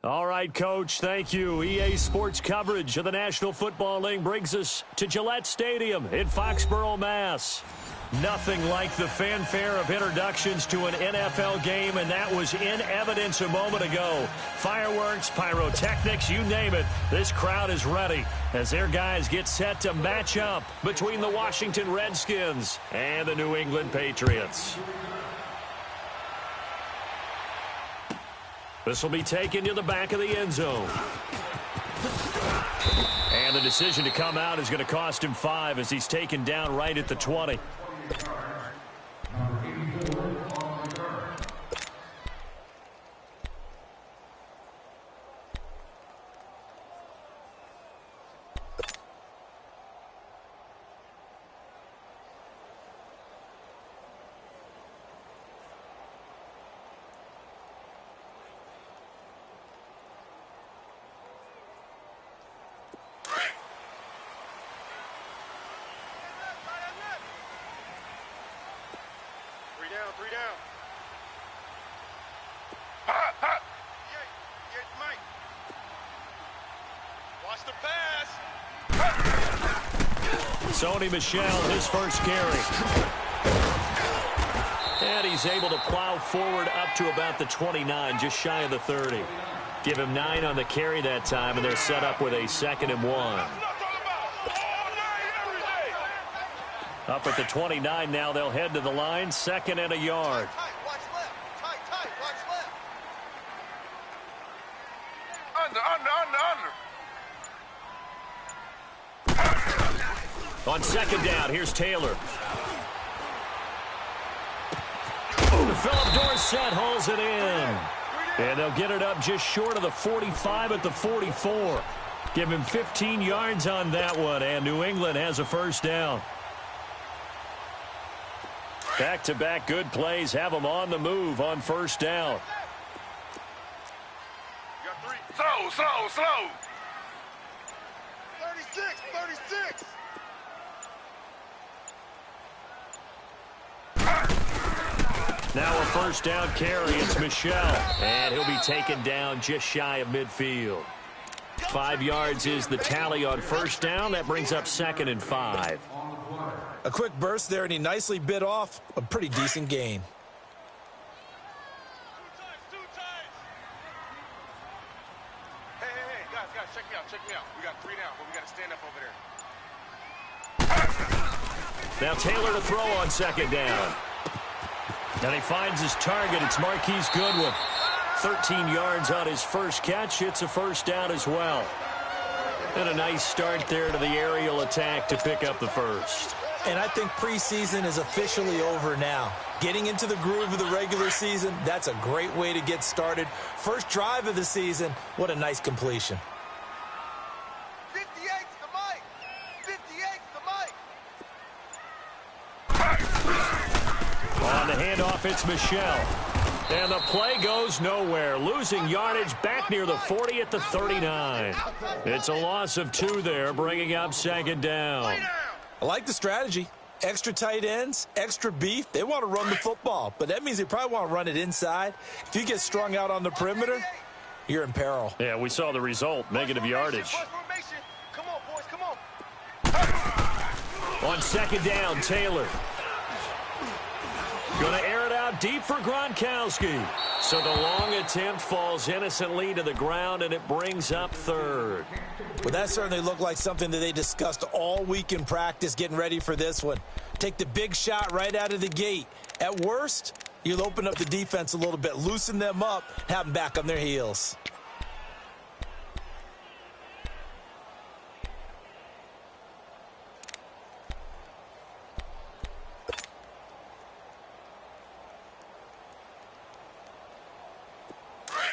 All right, Coach, thank you. EA Sports coverage of the National Football League brings us to Gillette Stadium in Foxborough, Mass. Nothing like the fanfare of introductions to an NFL game, and that was in evidence a moment ago. Fireworks, pyrotechnics, you name it. This crowd is ready as their guys get set to match up between the Washington Redskins and the New England Patriots. This will be taken to the back of the end zone. And the decision to come out is going to cost him 5 as he's taken down right at the 20. Three down. Mike. Watch the pass. Sony Michel, his first carry. And he's able to plow forward up to about the 29, just shy of the 30. Give him 9 on the carry that time, and they're set up with a 2nd and 1. Up at the 29 now, they'll head to the line, 2nd and a yard. Tight, watch left. Tight, watch left. Under. On 2nd down, here's Taylor. Philip Dorsett hauls it in. And they'll get it up just short of the 45 at the 44. Give him 15 yards on that one, and New England has a first down. Back-to-back good plays have them on the move on first down. You got 3. Slow. 36. Now a first down carry. It's Michel, and he'll be taken down just shy of midfield. 5 yards is the tally on first down. That brings up 2nd and 5. A quick burst there, and he nicely bit off a pretty decent gain. Two times. Hey, guys, check me out. We got 3 down, but we got to stand up over there. Now Taylor to throw on 2nd down. And he finds his target. It's Marquise Goodwin. 13 yards on his first catch. It's a first down as well. And a nice start there to the aerial attack to pick up the first. And I think preseason is officially over now. Getting into the groove of the regular season, that's a great way to get started. First drive of the season, what a nice completion. 58 to Mike. On the handoff, it's Michel. And the play goes nowhere. Losing yardage back near the 40 at the 39. It's a loss of 2 there, bringing up 2nd down. I like the strategy. Extra tight ends, extra beef. They want to run the football, but that means they probably want to run it inside. If you get strung out on the perimeter, you're in peril. Yeah, we saw the result, negative yardage. Come on, boys, come on. On 2nd down, Taylor. Going to air it out deep for Gronkowski. So the long attempt falls innocently to the ground, and it brings up 3rd. Well, that certainly looked like something that they discussed all week in practice getting ready for this one. Take the big shot right out of the gate. At worst, you'll open up the defense a little bit, loosen them up, have them back on their heels.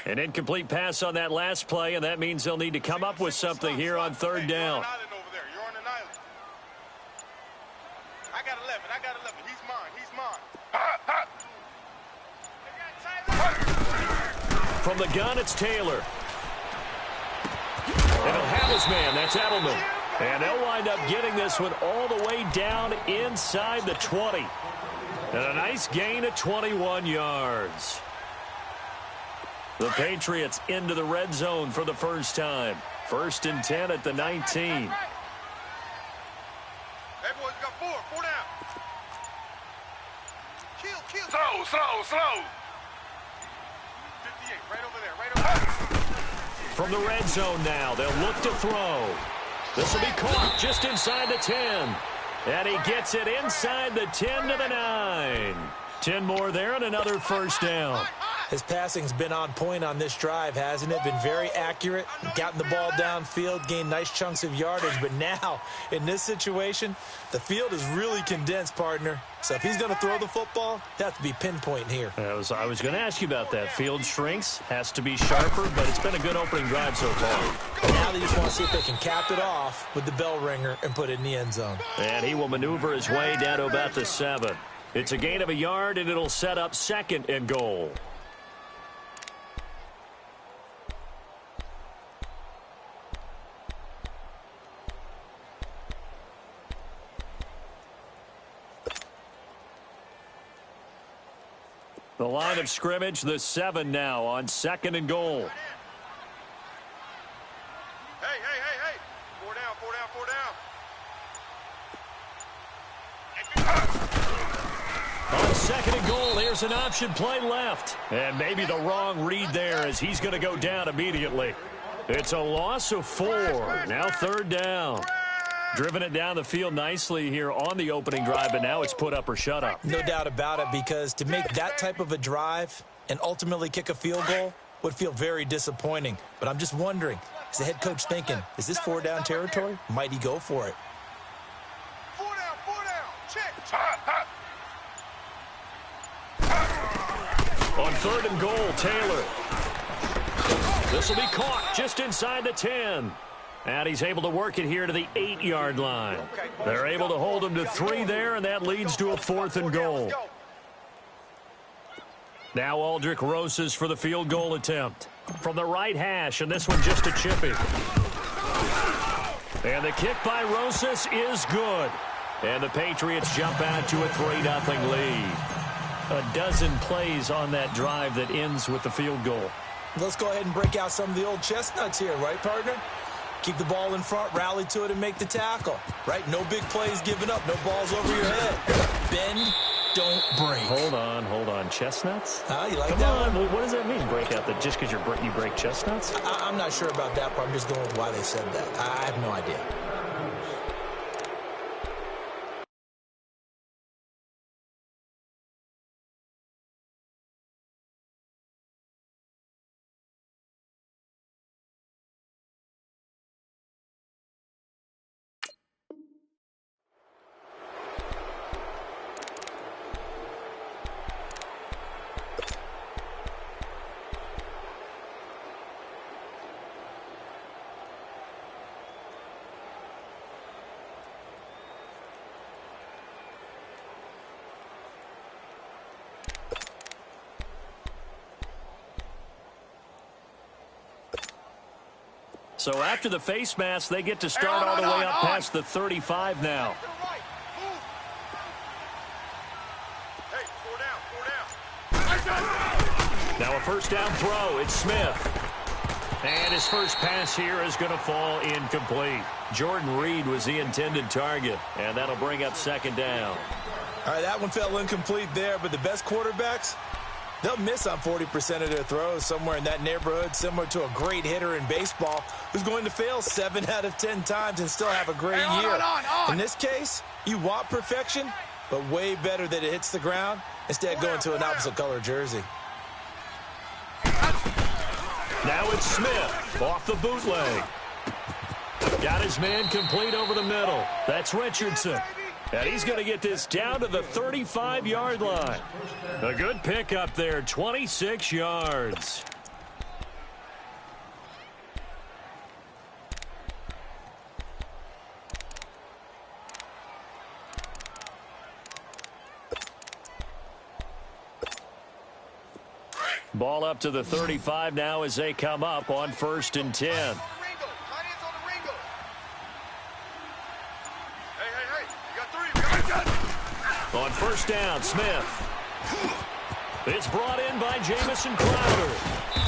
An incomplete pass on that last play, and that means they'll need to come up with something here on 3rd down. You're on an island. I got 11. He's mine. From the gun, it's Taylor. And he'll have his man. That's Edelman. And they'll wind up getting this one all the way down inside the 20. And a nice gain of 21 yards. The Patriots into the red zone for the first time. 1st and 10 at the 19. Hey, boys, you got four down. Kill. Slow. 58, right over there. From the red zone now, they'll look to throw. This will be caught just inside the 10. And he gets it inside the 10 to the 9. 10 more there and another first down. His passing's been on point on this drive, hasn't it? Been very accurate, gotten the ball downfield, gained nice chunks of yardage. But now, in this situation, the field is really condensed, partner. So if he's going to throw the football, it has to be pinpoint here. I was going to ask you about that. Field shrinks, has to be sharper, but it's been a good opening drive so far. Now they just want to see if they can cap it off with the bell ringer and put it in the end zone. And he will maneuver his way down to about the 7. It's a gain of a yard, and it'll set up 2nd and goal. The line of scrimmage, the 7 now on 2nd and goal. Hey. 4 down. On 2nd and goal, here's an option play left. And maybe the wrong read there as he's going to go down immediately. It's a loss of 4. Now 3rd down. Driven it down the field nicely here on the opening drive, but now it's put up or shut up. No doubt about it, because to make that type of a drive and ultimately kick a field goal would feel very disappointing. But I'm just wondering, is the head coach thinking, is this 4-down territory? Might he go for it? 4 down. Check. On 3rd and goal, Taylor. This will be caught just inside the 10. And he's able to work it here to the 8-yard line. They're able to hold him to 3 there, and that leads to a 4th and goal. Now Aldrick Rosas for the field goal attempt. From the right hash, and this one just a chippy. And the kick by Rosas is good. And the Patriots jump out to a 3-0 lead. A dozen plays on that drive that ends with the field goal. Let's go ahead and break out some of the old chestnuts here, right, partner? Keep the ball in front, rally to it, and make the tackle. Right? No big plays given up. No balls over your head. Bend, don't break. Hold on. Chestnuts? You like Come that on. one? What does that mean, break out? That just because you break chestnuts? I'm not sure about that part. I'm just going with why they said that. I have no idea. So after the face mask, they get to start all the way up past the 35 now. Hey, 4 down. Now a first down throw. It's Smith. And his first pass here is going to fall incomplete. Jordan Reed was the intended target, and that'll bring up 2nd down. All right, that one fell incomplete there, but the best quarterbacks, they'll miss on 40% of their throws, somewhere in that neighborhood, similar to a great hitter in baseball who's going to fail 7 out of 10 times and still have a great year. In this case, you want perfection, but way better that it hits the ground instead of going to an opposite color jersey. Now it's Smith off the bootleg. Got his man complete over the middle. That's Richardson. And he's going to get this down to the 35-yard line. A good pickup there, 26 yards. Ball up to the 35 now as they come up on 1st and 10. On 1st down, Smith. It's brought in by Jamison Crowder.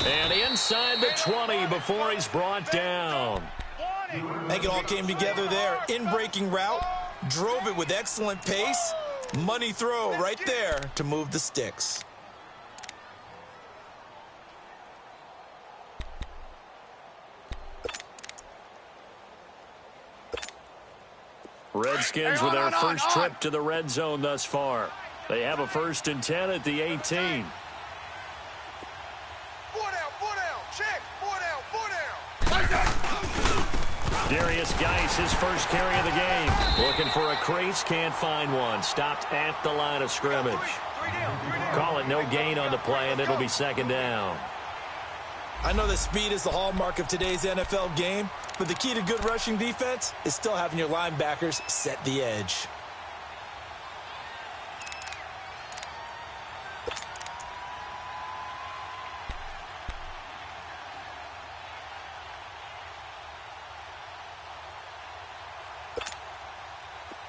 And inside the 20 before he's brought down. I think it all came together there. In-breaking route, drove it with excellent pace. Money throw right there to move the sticks. Redskins with their first trip to the red zone thus far. They have a 1st and 10 at the 18. 4 down, check, 4 down. Darius Geis, his first carry of the game. Looking for a crease, can't find one. Stopped at the line of scrimmage. Call it no gain on the play, and it'll be 2nd down. I know that speed is the hallmark of today's NFL game, but the key to good rushing defense is still having your linebackers set the edge.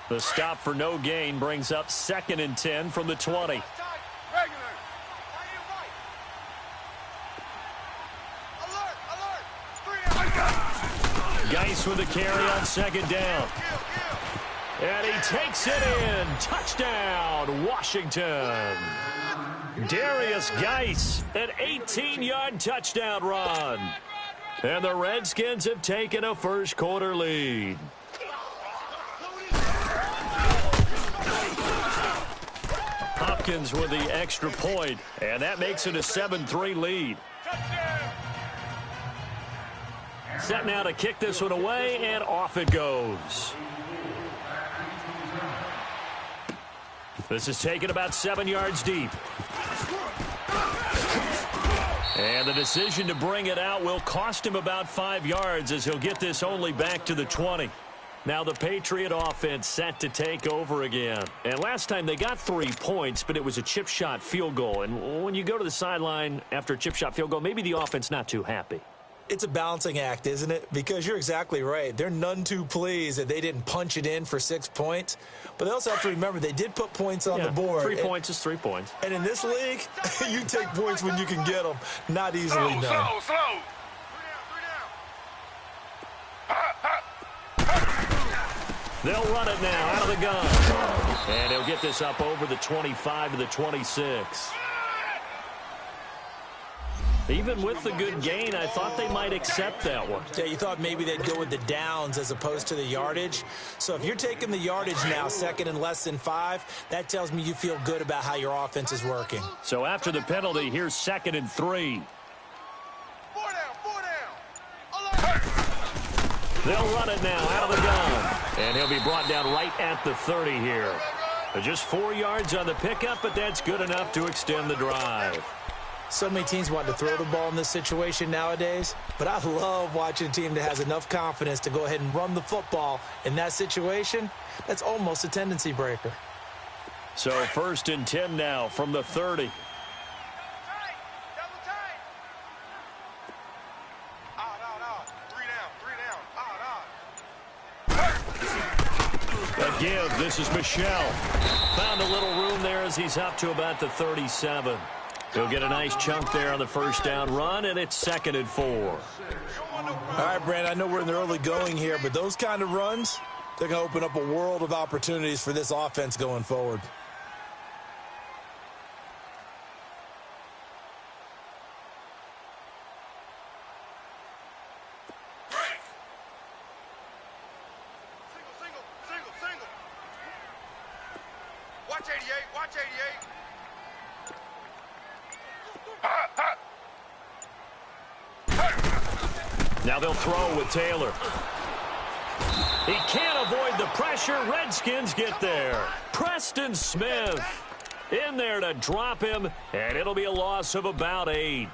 The stop for no gain brings up 2nd and 10 from the 20. Geis with a carry on 2nd down. And he takes it in. Touchdown, Washington. Darius Geis, an 18-yard touchdown run. And the Redskins have taken a first-quarter lead. Hopkins with the extra point, and that makes it a 7-3 lead. Set now to kick this one away, and off it goes. This is taken about 7 yards deep. And the decision to bring it out will cost him about 5 yards as he'll get this only back to the 20. Now the Patriot offense set to take over again. And last time they got 3 points, but it was a chip shot field goal. And when you go to the sideline after a chip shot field goal, maybe the offense not too happy. It's a balancing act, isn't it? Because you're exactly right. They're none too pleased that they didn't punch it in for 6 points. But they also have to remember they did put points on the board. 3 points is 3 points. And in this league, you take points when you can get them. Not easily done. Slow. They'll run it now out of the gun. And he'll get this up over the 25 to the 26. Even with the good gain, I thought they might accept that one. Yeah, you thought maybe they'd go with the downs as opposed to the yardage. So if you're taking the yardage now, 2nd and less than 5, that tells me you feel good about how your offense is working. So after the penalty, here's 2nd and 3. 4 down. They'll run it now out of the gun. And he'll be brought down right at the 30 here. Just 4 yards on the pickup, but that's good enough to extend the drive. So many teams want to throw the ball in this situation nowadays, but I love watching a team that has enough confidence to go ahead and run the football in that situation. That's almost a tendency breaker. So 1st and 10 now from the 30. A give. This is Michelle. Found a little room there as he's up to about the 37. He'll get a nice chunk there on the 1st down run, and it's 2nd and 4. All right, Brandon, I know we're in the early going here, but those kind of runs, they're going to open up a world of opportunities for this offense going forward. Single. Watch 88. Now they'll throw with Taylor. He can't avoid the pressure. Redskins get there. Preston Smith in there to drop him, and it'll be a loss of about 8.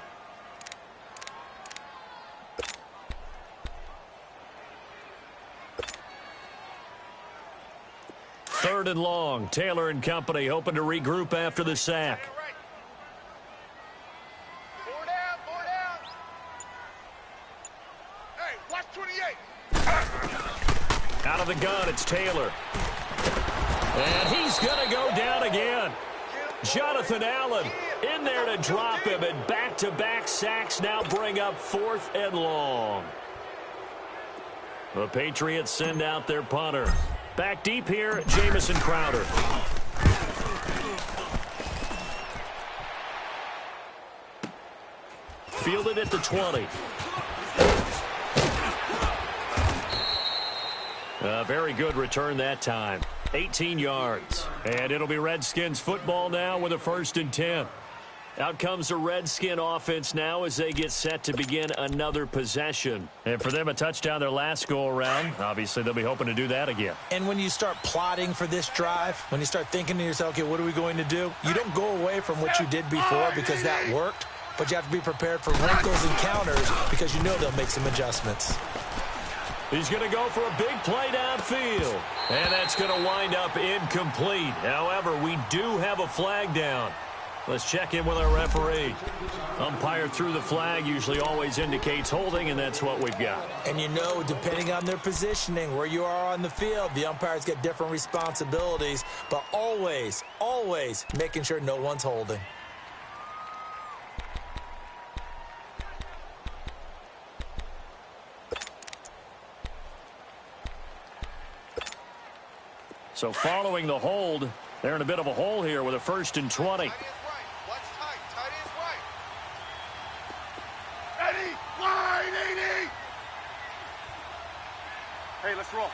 Third and long. Taylor and company hoping to regroup after the sack. 4 down. Hey, watch 28. Out of the gun, it's Taylor. And he's going to go down again. Jonathan Allen in there to drop him, and back-to-back sacks now bring up 4th and long. The Patriots send out their punter. Back deep here, Jamison Crowder. Fielded at the 20. A very good return that time. 18 yards. And it'll be Redskins football now with a 1st and 10. Out comes the Redskin offense now as they get set to begin another possession. And for them, a touchdown their last go-around. Obviously, they'll be hoping to do that again. And when you start plotting for this drive, when you start thinking to yourself, okay, what are we going to do? You don't go away from what you did before because that worked, but you have to be prepared for wrinkles and counters because you know they'll make some adjustments. He's going to go for a big play downfield. And that's going to wind up incomplete. However, we do have a flag down. Let's check in with our referee. Umpire threw the flag, usually always indicates holding, and that's what we've got. And you know, depending on their positioning, where you are on the field, the umpires get different responsibilities, but always, always making sure no one's holding. So following the hold, they're in a bit of a hole here with a 1st and 20. Tight is right. Ready? Wide 80. Hey, let's roll.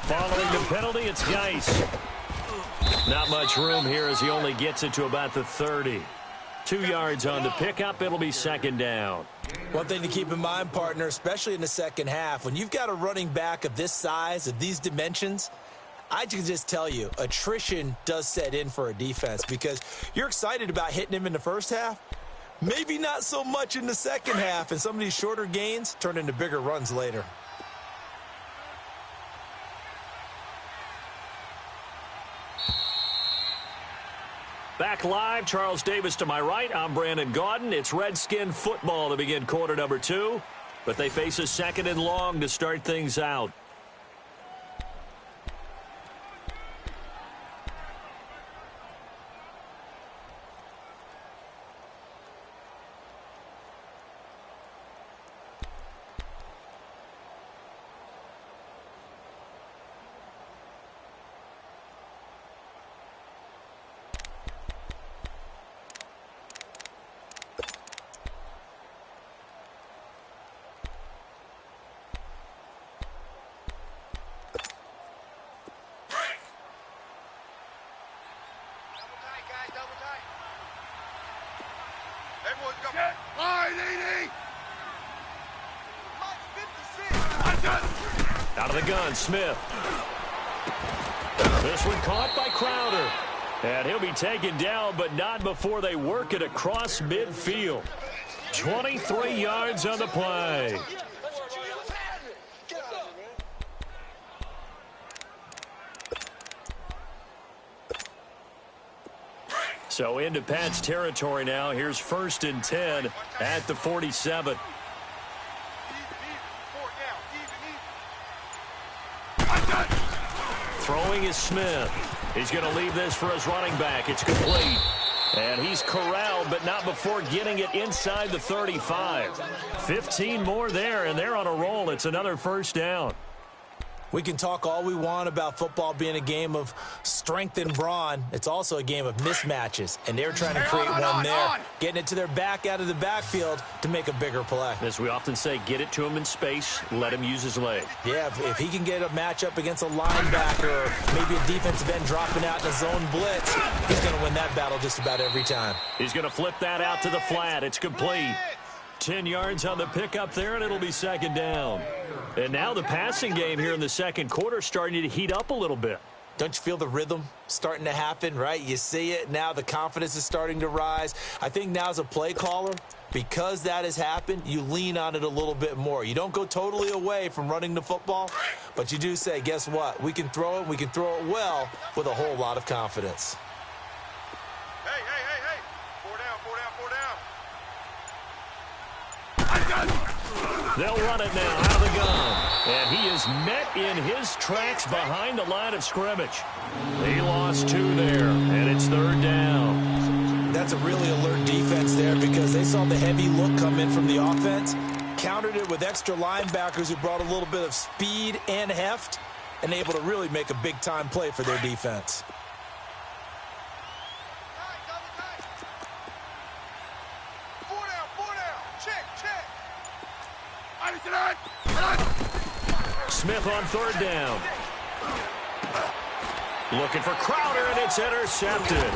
Following the penalty, it's Geis. Not much room here as he only gets it to about the 30. 2 yards on the pickup. It'll be 2nd down. One thing to keep in mind, partner, especially in the second half, when you've got a running back of this size, of these dimensions, I can just tell you, attrition does set in for a defense because you're excited about hitting him in the first half. Maybe not so much in the second half, and some of these shorter gains turn into bigger runs later. Back live, Charles Davis to my right. I'm Brandon Gaudin. It's Redskin football to begin quarter number 2, but they face a 2nd and long to start things out. Out of the gun, Smith. This one caught by Crowder. And he'll be taken down, but not before they work it across midfield. 23 yards on the play. So into Pat's territory now. Here's 1st and 10 at the 47. Throwing is Smith. He's going to leave this for his running back. It's complete. And he's corralled, but not before getting it inside the 35. 15 more there, and they're on a roll. It's another 1st down. We can talk all we want about football being a game of strength and brawn. It's also a game of mismatches, and they're trying to create one there, getting it to their back out of the backfield to make a bigger play. As we often say, get it to him in space, let him use his leg. Yeah, if he can get a matchup against a linebacker or maybe a defensive end dropping out in a zone blitz, he's going to win that battle just about every time. He's going to flip that out to the flat. It's complete. 10 yards on the pickup there, and it'll be 2nd down. And now the passing game here in the second quarter starting to heat up a little bit. Don't you feel the rhythm starting to happen, right? You see it. Now the confidence is starting to rise. I think now as a play caller, because that has happened, you lean on it a little bit more. You don't go totally away from running the football, but you do say, guess what? We can throw it. We can throw it well with a whole lot of confidence. Hey. 4 down. They'll run it now out of the gun. And he is met in his tracks behind the line of scrimmage. He lost 2 there, and it's 3rd down. That's a really alert defense there because they saw the heavy look come in from the offense, countered it with extra linebackers who brought a little bit of speed and heft, and able to really make a big-time play for their defense. Smith on 3rd down. Looking for Crowder, and it's intercepted.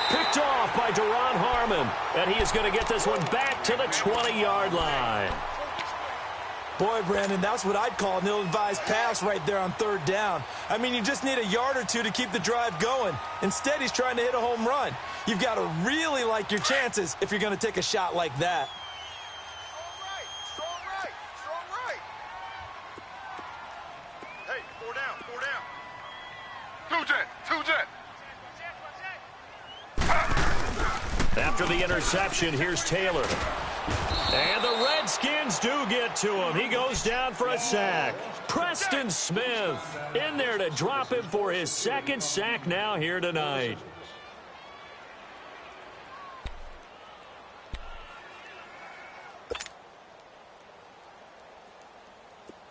Picked off by Deron Harmon, and he is going to get this one back to the 20-yard line. Boy, Brandon, that's what I'd call an ill-advised pass right there on 3rd down. I mean, you just need a yard or two to keep the drive going. Instead, he's trying to hit a home run. You've got to really like your chances if you're going to take a shot like that. After the interception, here's Taylor. And the Redskins do get to him. He goes down for a sack. Preston Smith in there to drop him for his 2nd sack now here tonight.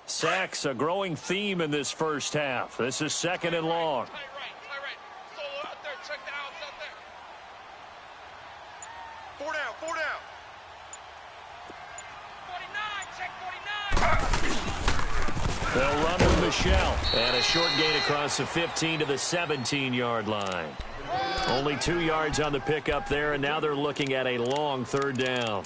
Sacks, a growing theme in this first half. This is 2nd and long. They'll run with Michelle. And a short gain across the 15 to the 17-yard line. Only 2 yards on the pickup there, and now they're looking at a long 3rd down.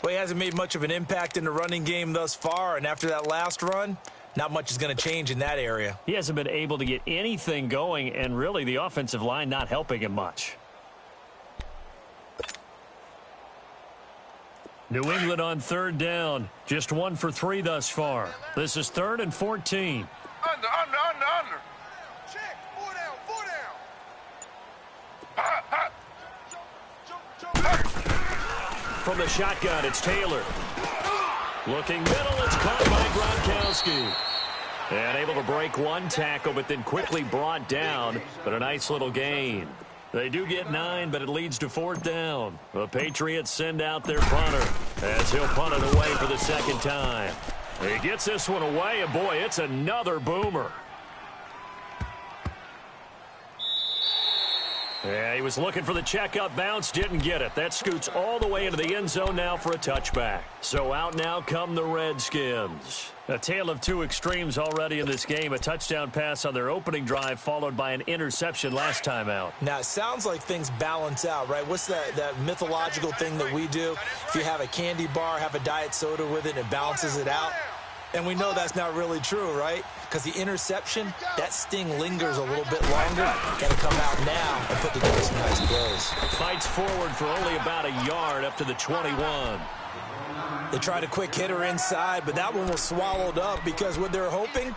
Well, he hasn't made much of an impact in the running game thus far, and after that last run, not much is going to change in that area. He hasn't been able to get anything going, and really the offensive line not helping him much. New England on 3rd down. Just 1 for 3 thus far. This is 3rd and 14. Under. Check. 4 down. From the shotgun, it's Taylor. Looking middle, it's caught by Gronkowski. And able to break 1 tackle, but then quickly brought down. But a nice little gain. They do get 9, but it leads to 4th down. The Patriots send out their punter as he'll punt it away for the 2nd time. He gets this one away, and boy, it's another boomer. Yeah, he was looking for the checkup bounce, didn't get it. That scoots all the way into the end zone now for a touchback. So out now come the Redskins. A tale of 2 extremes already in this game. A touchdown pass on their opening drive followed by an interception last time out. Now, it sounds like things balance out, right? What's that mythological thing that we do? If you have a candy bar, have a diet soda with it, it balances it out. And we know that's not really true, right? Because the interception, that sting lingers a little bit longer. Got to come out now and put together some nice plays. Fights forward for only about a yard up to the 21. They tried a quick hitter inside, but that one was swallowed up because what they're hoping,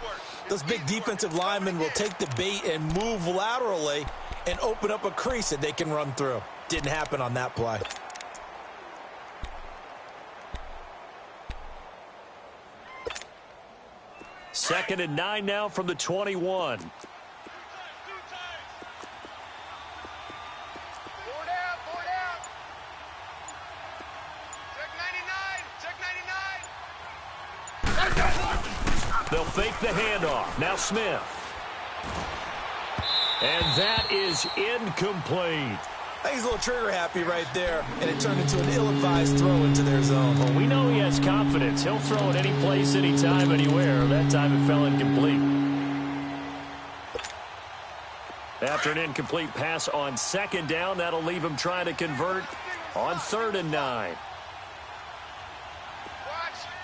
those big defensive linemen will take the bait and move laterally and open up a crease that they can run through. Didn't happen on that play. Second and 9 now from the 21. They'll fake the handoff. Now Smith. And that is incomplete. I think he's a little trigger happy right there, and it turned into an ill-advised throw into their zone. Well, we know he has confidence. He'll throw it any place, anytime, anywhere. That time it fell incomplete. After an incomplete pass on 2nd down, that'll leave him trying to convert on 3rd and 9.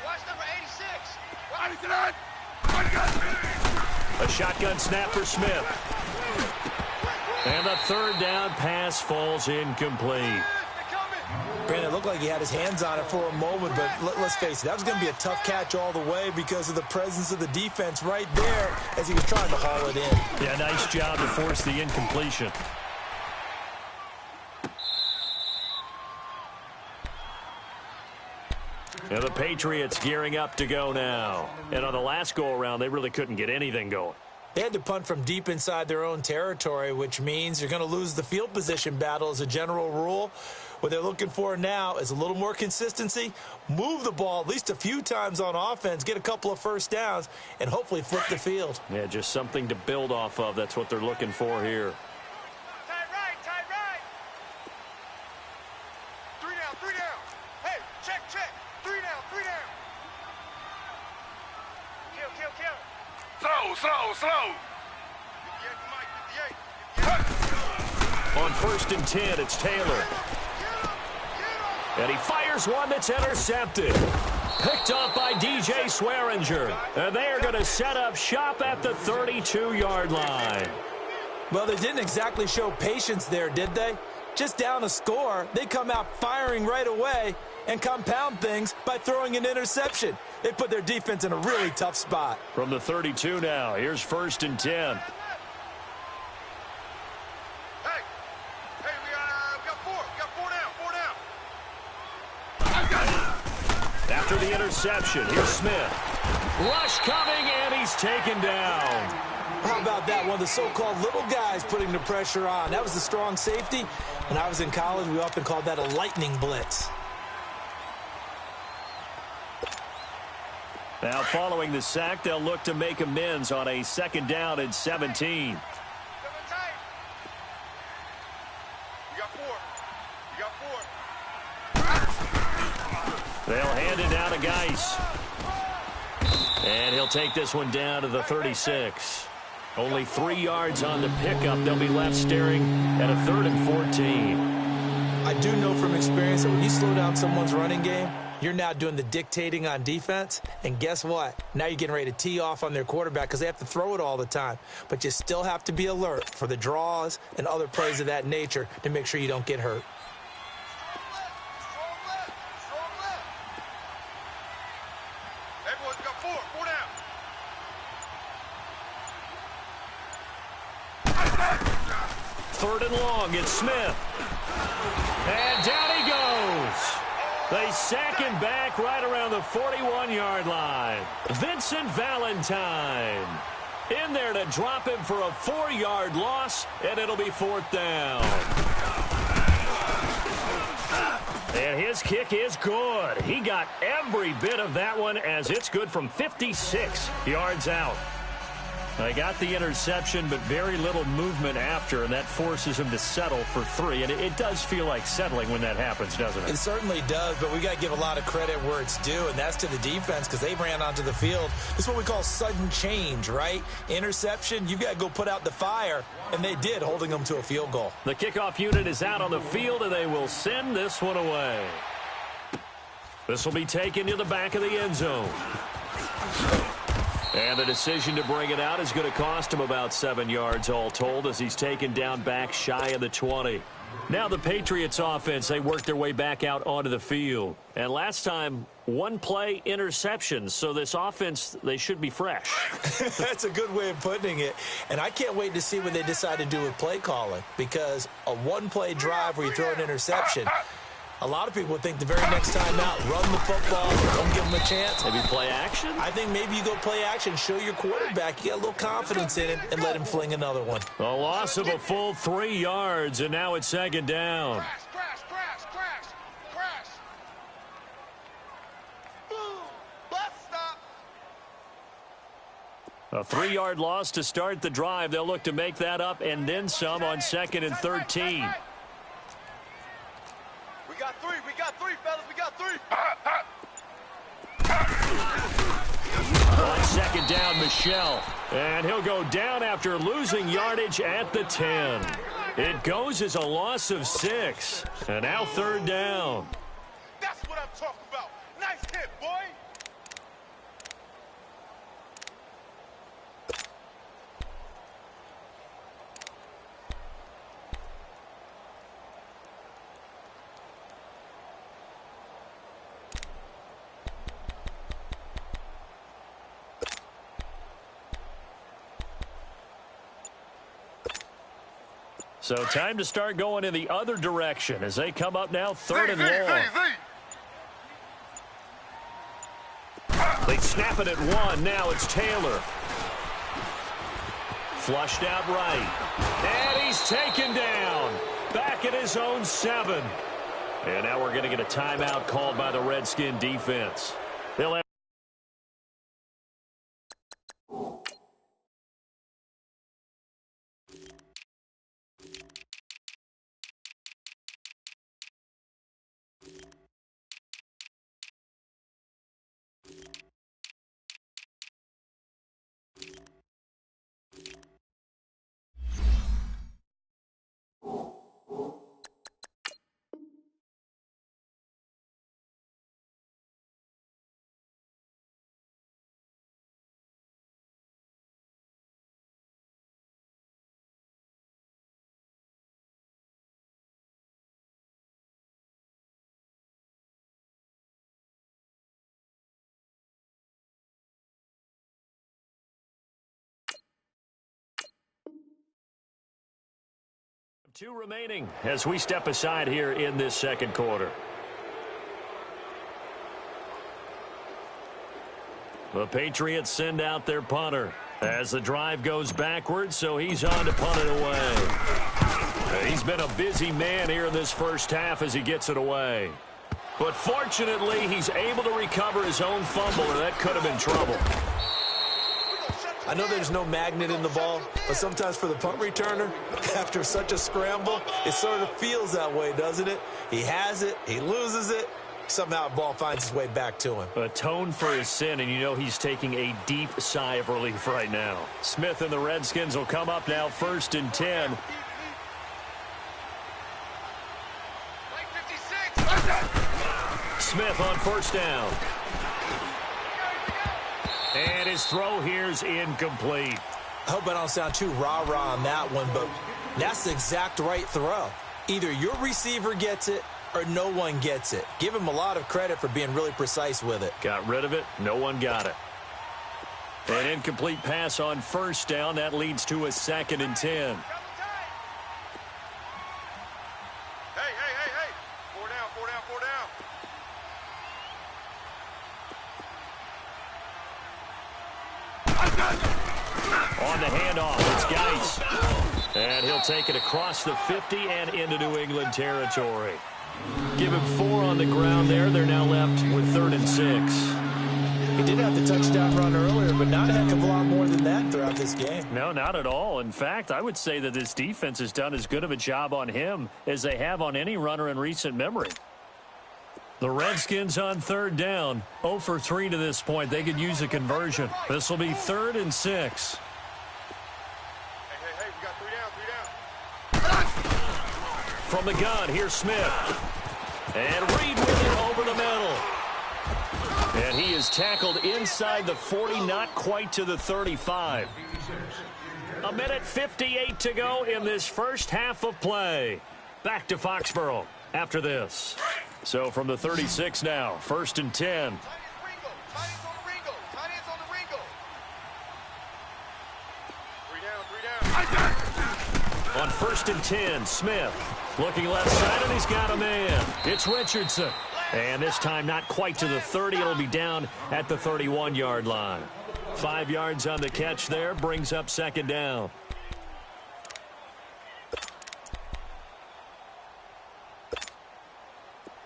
Watch number 86. A shotgun snap for Smith. And the 3rd down pass falls incomplete. Brandon, it looked like he had his hands on it for a moment, but let's face it, that was going to be a tough catch all the way because of the presence of the defense right there as he was trying to haul it in. Yeah, nice job to force the incompletion. And the Patriots gearing up to go now. And on the last go-around, they really couldn't get anything going. They had to punt from deep inside their own territory, which means you're going to lose the field position battle as a general rule. What they're looking for now is a little more consistency, move the ball at least a few times on offense, get a couple of first downs, and hopefully flip the field. Yeah, just something to build off of. That's what they're looking for here. Tight right, tight right. 3 down, 3 down. Hey, check. 3 down, 3 down. Kill. Slow. 58, Mike, 58. On 1st and 10, it's Taylor. And he fires one that's intercepted. Picked up by DJ Swearinger. And they are going to set up shop at the 32-yard line. Well, they didn't exactly show patience there, did they? Just down a score, they come out firing right away and compound things by throwing an interception. They put their defense in a really tough spot. From the 32 now, here's 1st and 10. After the interception, here's Smith. Rush coming, and he's taken down. How about that? One of the so-called little guys putting the pressure on. That was the strong safety. When I was in college, we often called that a lightning blitz. Now, following the sack, they'll look to make amends on a 2nd down and 17. We got 4. They'll hand it down to Geis. And he'll take this one down to the 36. Only 3 yards on the pickup. They'll be left staring at a 3rd and 14. I do know from experience that when you slow down someone's running game, you're now doing the dictating on defense. And guess what? Now you're getting ready to tee off on their quarterback because they have to throw it all the time. But you still have to be alert for the draws and other plays of that nature to make sure you don't get hurt. Third and long, it's Smith. And down he goes. They sack him back right around the 41-yard line. Vincent Valentine in there to drop him for a 4-yard loss, and it'll be 4th down. And his kick is good. He got every bit of that one as it's good from 56 yards out. They got the interception, but very little movement after, and that forces him to settle for 3. And it does feel like settling when that happens, doesn't it? It certainly does, but we got to give a lot of credit where it's due, and that's to the defense because they ran onto the field. This is what we call sudden change, right? Interception, you got to go put out the fire, and they did, holding them to a field goal. The kickoff unit is out on the field, and they will send this one away. This will be taken to the back of the end zone. And the decision to bring it out is going to cost him about 7 yards all told as he's taken down back shy of the 20. Now the Patriots offense, they work their way back out onto the field. And last time, 1-play interceptions. So this offense, they should be fresh. That's a good way of putting it. And I can't wait to see what they decide to do with play calling because a 1-play drive where you throw an interception, a lot of people would think the very next time out, run the football, don't give them a chance. Maybe play action? I think maybe you go play action, show your quarterback, you got a little confidence in him, and let him fling another one. A loss of a full 3 yards, and now it's 2nd down. Crash. Boom. Bus stop. A 3-yard loss to start the drive. They'll look to make that up and then some on 2nd and 13. We got three, fellas. We got 3. On 2nd down, Michelle. And he'll go down after losing yardage at the 10. It goes as a loss of 6. And now 3rd down. That's what I'm talking about. Nice hit, boy. So time to start going in the other direction as they come up now 3rd and long. snap it at one. Now it's Taylor. Flushed out right. And he's taken down. Back at his own 7. And now we're going to get a timeout called by the Redskin defense. They'll have two remaining as we step aside here in this second quarter. The Patriots send out their punter as the drive goes backwards, so he's on to punt it away. He's been a busy man here in this first half as he gets it away. But fortunately, he's able to recover his own fumble, or that could have been trouble. I know there's no magnet in the ball, but sometimes for the punt returner, after such a scramble, it sort of feels that way, doesn't it? He has it, he loses it, somehow the ball finds its way back to him. Atoned for his sin, and you know he's taking a deep sigh of relief right now. Smith and the Redskins will come up now 1st and 10. Smith on 1st down. And his throw here's incomplete. I hope I don't sound too rah-rah on that one, but that's the exact right throw. Either your receiver gets it or no one gets it. Give him a lot of credit for being really precise with it. Got rid of it. No one got it. An incomplete pass on 1st down. That leads to a 2nd and 10. On the handoff, it's Geis. And he'll take it across the 50 and into New England territory. Give him 4 on the ground there. They're now left with 3rd and 6. He did have the touchdown run earlier, but not a heck of a lot more than that throughout this game. No, not at all. In fact, I would say that this defense has done as good of a job on him as they have on any runner in recent memory. The Redskins on 3rd down. 0 for 3 to this point. They could use a conversion. This will be 3rd and 6. Hey, we got 3 down. From the gun, here's Smith. And Reed with it over the middle. And he is tackled inside the 40, not quite to the 35. 1:58 to go in this first half of play. Back to Foxborough after this. So from the 36 now, 1st and 10. On 1st and 10, Smith looking left side, and he's got a man. It's Richardson. And this time not quite to the 30. It'll be down at the 31-yard line. 5 yards on the catch there, brings up 2nd down.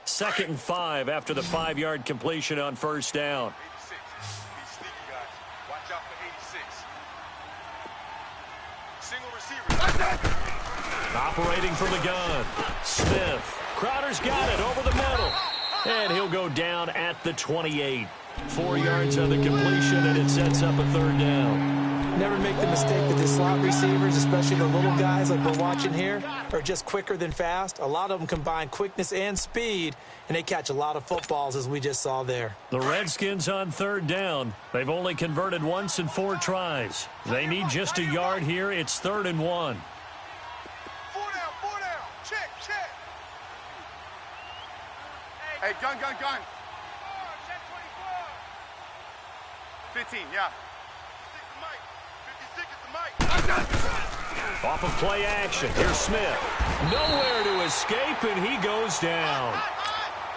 Second and 5 after the 5-yard completion on 1st down. 86. He's sneaky, guys. Watch out for 86. Single receiver. Operating from the gun. Smith. Crowder's got it over the middle. And he'll go down at the 28. 4 yards on the completion, and it sets up a 3rd down. Never make the mistake that the slot receivers, especially the little guys like we're watching here, are just quicker than fast. A lot of them combine quickness and speed, and they catch a lot of footballs, as we just saw there. The Redskins on 3rd down. They've only converted once in 4 tries. They need just a yard here. It's 3rd and 1. 4 down. Check. Hey, gun. 15, yeah. 56 is the mic. Off of play action. Here's Smith. Nowhere to escape, and he goes down.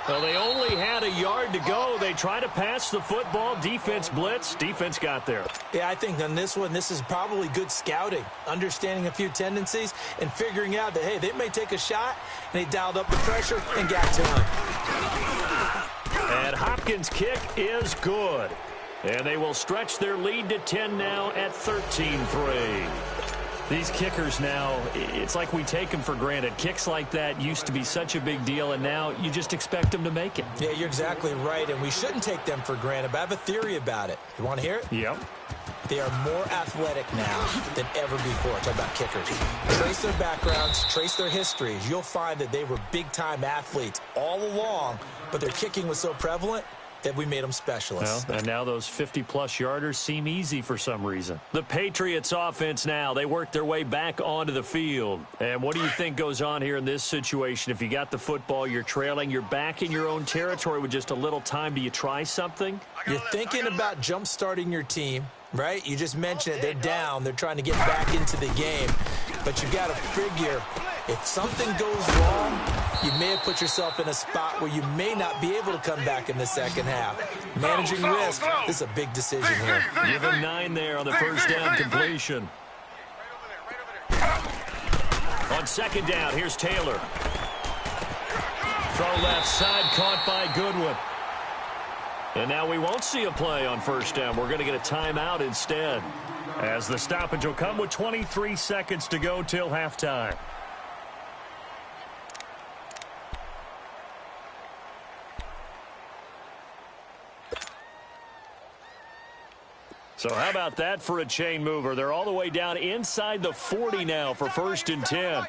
Well, they only had a yard to go. They tried to pass the football. Defense blitz. Defense got there. Yeah, I think on this one, this is probably good scouting, understanding a few tendencies, and figuring out that, hey, they may take a shot, and they dialed up the pressure and got to him. And Hopkins' kick is good. And they will stretch their lead to 10 now at 13-3. These kickers now, it's like we take them for granted. Kicks like that used to be such a big deal, and now you just expect them to make it. Yeah, you're exactly right, and we shouldn't take them for granted, but I have a theory about it. You want to hear it? Yep. They are more athletic now than ever before. Talk about kickers. Trace their backgrounds, trace their histories. You'll find that they were big-time athletes all along, but their kicking was so prevalent that we made them specialists. Well, and now those 50-plus yarders seem easy for some reason. The Patriots offense now, they work their way back onto the field. And what do you think goes on here in this situation? If you got the football, you're trailing, you're back in your own territory with just a little time. Do you try something? You're thinking about jump-starting your team, right? You just mentioned it. They're down. They're trying to get back into the game. But you got to figure, if something goes wrong, you may have put yourself in a spot where you may not be able to come back in the second half. Managing risk, this is a big decision here. Give him 9 there on the first down completion. On second down, here's Taylor. Throw left side, caught by Goodwin. And now we won't see a play on first down. We're going to get a timeout instead, as the stoppage will come with 23 seconds to go till halftime. So how about that for a chain mover? They're all the way down inside the 40 now for first and 10.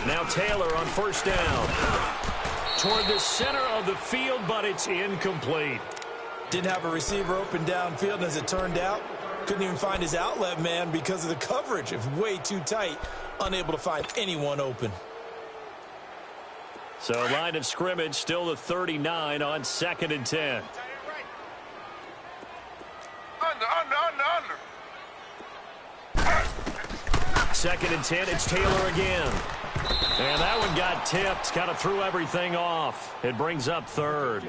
Now Taylor on first down. Toward the center of the field, but it's incomplete. Didn't have a receiver open downfield, as it turned out. Couldn't even find his outlet man because of the coverage. It was way too tight. Unable to find anyone open. So line of scrimmage still the 39 on second and 10. Second and 10, it's Taylor again. And that one got tipped, kind of threw everything off. It brings up third.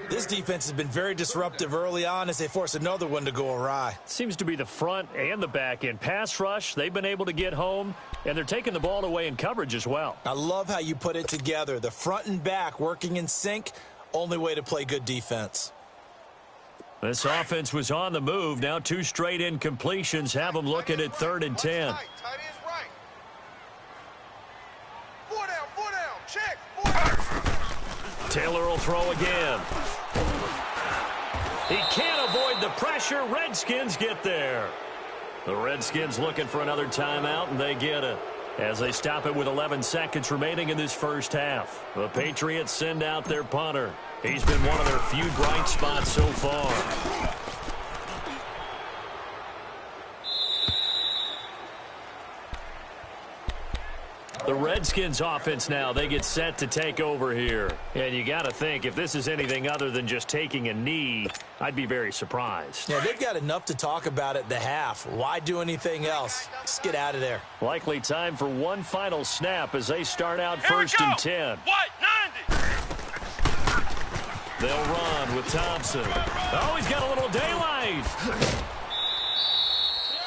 This defense has been very disruptive early on as they force another one to go awry. Seems to be the front and the back end. Pass rush, they've been able to get home, and they're taking the ball away in coverage as well. I love how you put it together. The front and back working in sync, only way to play good defense. This offense was on the move. Now 2 straight incompletions have them looking at third and 10. Taylor will throw again. He can't avoid the pressure. Redskins get there. The Redskins looking for another timeout, and they get it as they stop it with 11 seconds remaining in this first half. The Patriots send out their punter. He's been one of their few bright spots so far. The Redskins offense now, they get set to take over here. And you got to think, if this is anything other than just taking a knee, I'd be very surprised. Yeah, they've got enough to talk about at the half. Why do anything else? Just get out of there. Likely time for one final snap as they start out first and 10. What? 90! They'll run with Thompson. Oh, he's got a little daylight.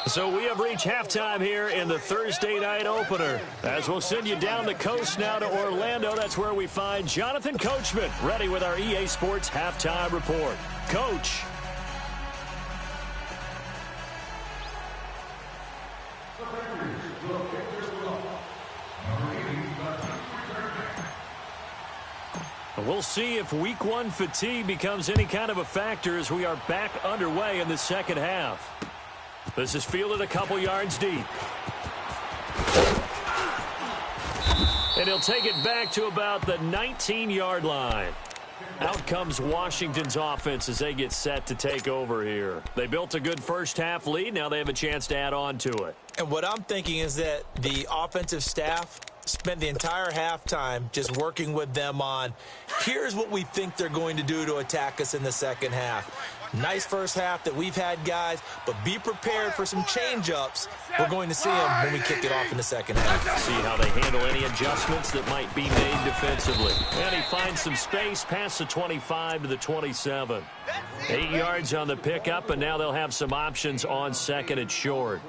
So we have reached halftime here in the Thursday night opener. As we'll send you down the coast now to Orlando, that's where we find Jonathan Coachman ready with our EA Sports halftime report. Coach. We'll see if week 1 fatigue becomes any kind of a factor as we are back underway in the second half. This is fielded a couple yards deep. And he'll take it back to about the 19-yard line. Out comes Washington's offense as they get set to take over here. They built a good first half lead. Now they have a chance to add on to it. And what I'm thinking is that the offensive staff spent the entire halftime just working with them on, here's what we think they're going to do to attack us in the second half. Nice first half that we've had, guys, but be prepared for some change-ups. We're going to see them when we kick it off in the second half. See how they handle any adjustments that might be made defensively. And he finds some space past the 25 to the 27. 8 yards on the pickup, and now they'll have some options on second and short.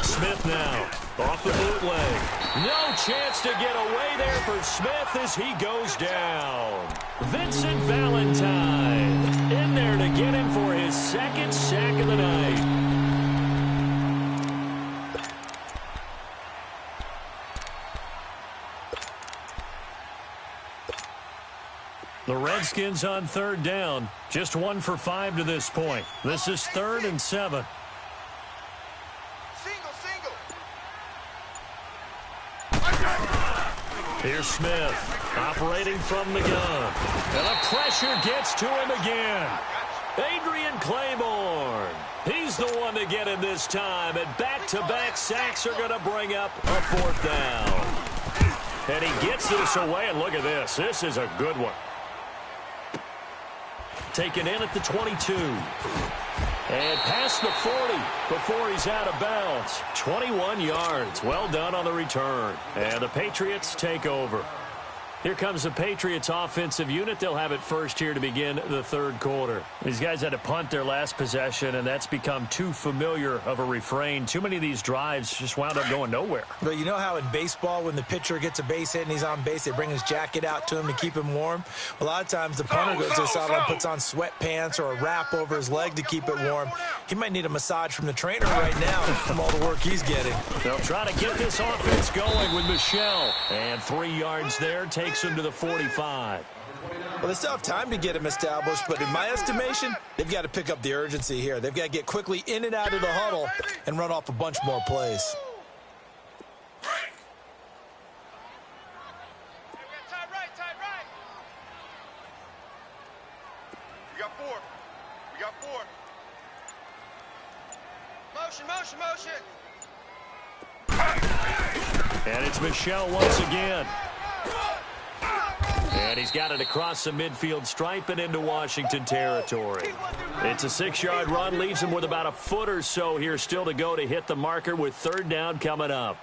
Smith now, off the bootleg. No chance to get away there for Smith as he goes down. Vincent Valentine in there to get him for his second sack of the night. The Redskins on third down, just 1 for 5 to this point. This is 3rd and 7. Here's Smith, operating from the gun. And the pressure gets to him again. Adrian Claiborne. He's the one to get him this time. And back-to-back sacks are going to bring up a 4th down. And he gets this away. And look at this. This is a good one. Taken in at the 22. And past the 40 before he's out of bounds. 21 yards. Well done on the return. And the Patriots take over. Here comes the Patriots offensive unit. They'll have it first here to begin the 3rd quarter. These guys had to punt their last possession, and that's become too familiar of a refrain. Too many of these drives just wound up going nowhere. But you know how in baseball, when the pitcher gets a base hit and he's on base, they bring his jacket out to him to keep him warm? A lot of times the punter goes to the sideline, puts on sweatpants or a wrap over his leg to keep it warm. He might need a massage from the trainer right now from all the work he's getting. They'll try to get this offense going with Michel. And 3 yards there takes him to the 45. Well, they still have time to get him established, but in my estimation, they've got to pick up the urgency here. They've got to get quickly in and out of the huddle and run off a bunch more plays. We got 4. We got 4. Motion. And it's Michel once again. And he's got it across the midfield stripe and into Washington territory. It's a 6-yard run, leaves him with about a foot or so here still to go to hit the marker with 3rd down coming up.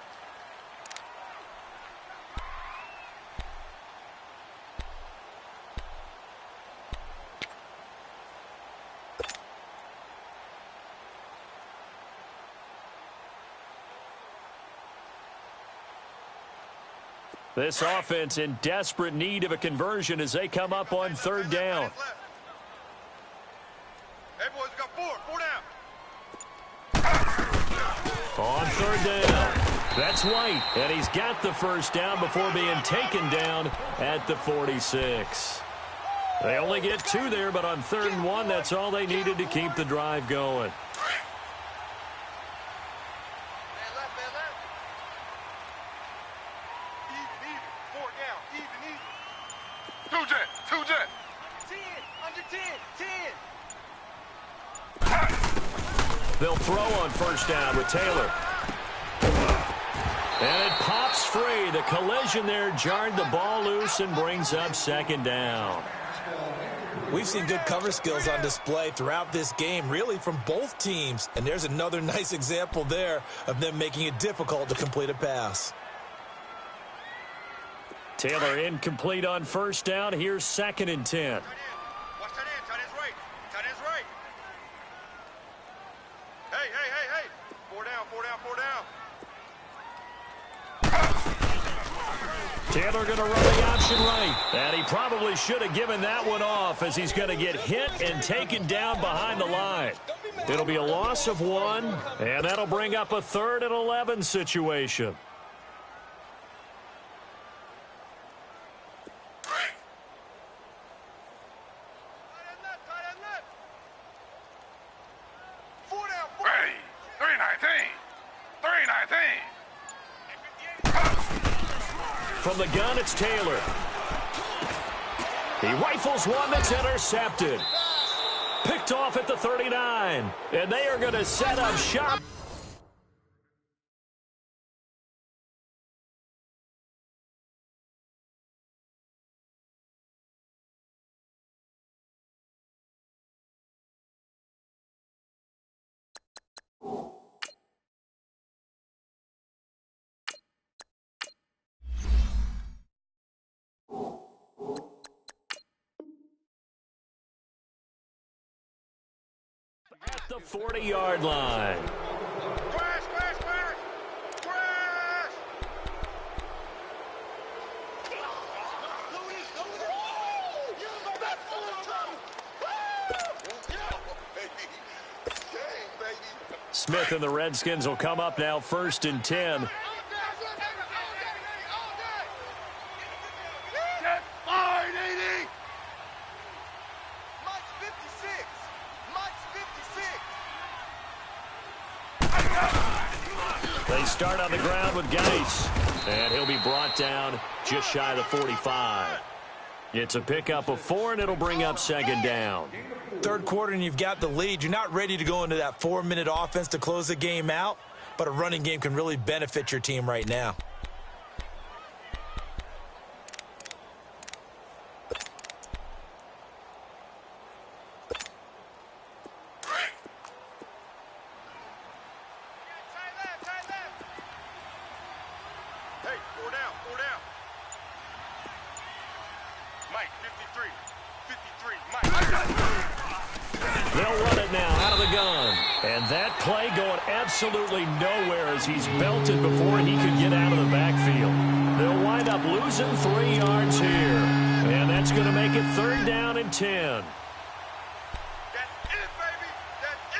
This offense in desperate need of a conversion as they come up on 3rd down. Hey, boys, we got 4. 4 down. On 3rd down. That's White. And he's got the 1st down before being taken down at the 46. They only get 2 there, but on 3rd and 1, that's all they needed to keep the drive going. They'll throw on 1st down with Taylor. And it pops free. The collision there jarred the ball loose and brings up 2nd down. We've seen good cover skills on display throughout this game, really from both teams. And there's another nice example there of them making it difficult to complete a pass. Taylor incomplete on 1st down. Here's 2nd and 10. Watch tight end. Tight end's right. Tight end's right. Hey. 4 down. Taylor going to run the option right. And he probably should have given that one off as he's going to get hit and taken down behind the line. It'll be a loss of 1, and that'll bring up a 3rd and 11 situation. From the gun, it's Taylor. He rifles one that's intercepted. Picked off at the 39. And they are going to set up shop. At the 40-yard line. Crash, crash, crash! Crash! Smith and the Redskins will come up now 1st and 10. They start on the ground with Geis, and he'll be brought down just shy of the 45. It's a pickup of 4, and it'll bring up 2nd down. Third quarter, and you've got the lead. You're not ready to go into that 4-minute offense to close the game out, but a running game can really benefit your team right now. They'll run it now out of the gun. And that play going absolutely nowhere as he's belted before he could get out of the backfield. They'll wind up losing 3 yards here. And that's going to make it 3rd down and 10. That's it, baby. That's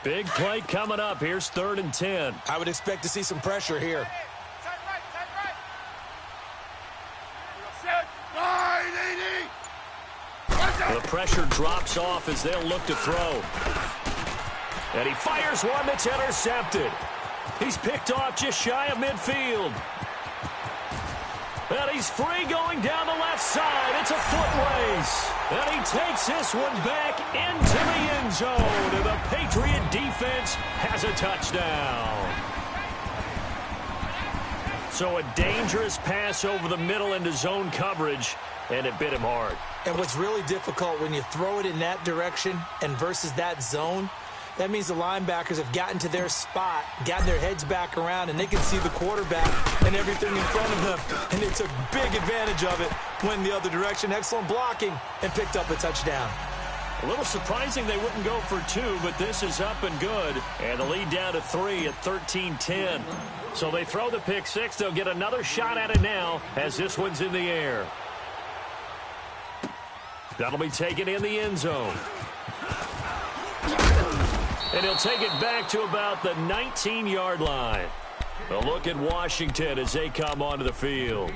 it. Big play coming up. Here's 3rd and 10. I would expect to see some pressure here. The pressure drops off as they'll look to throw. And he fires one that's intercepted. He's picked off just shy of midfield. And he's free going down the left side. It's a foot race. And he takes this one back into the end zone. And the Patriot defense has a touchdown. So a dangerous pass over the middle into zone coverage, and it bit him hard. And what's really difficult when you throw it in that direction and versus that zone, that means the linebackers have gotten to their spot, gotten their heads back around, and they can see the quarterback and everything in front of them. And they took big advantage of it, went the other direction. Excellent blocking, and picked up a touchdown. A little surprising they wouldn't go for 2, but this is up and good. And the lead down to 3 at 13-10. So they throw the pick 6. They'll get another shot at it now as this one's in the air. That'll be taken in the end zone. And he'll take it back to about the 19-yard line. A look at Washington as they come onto the field.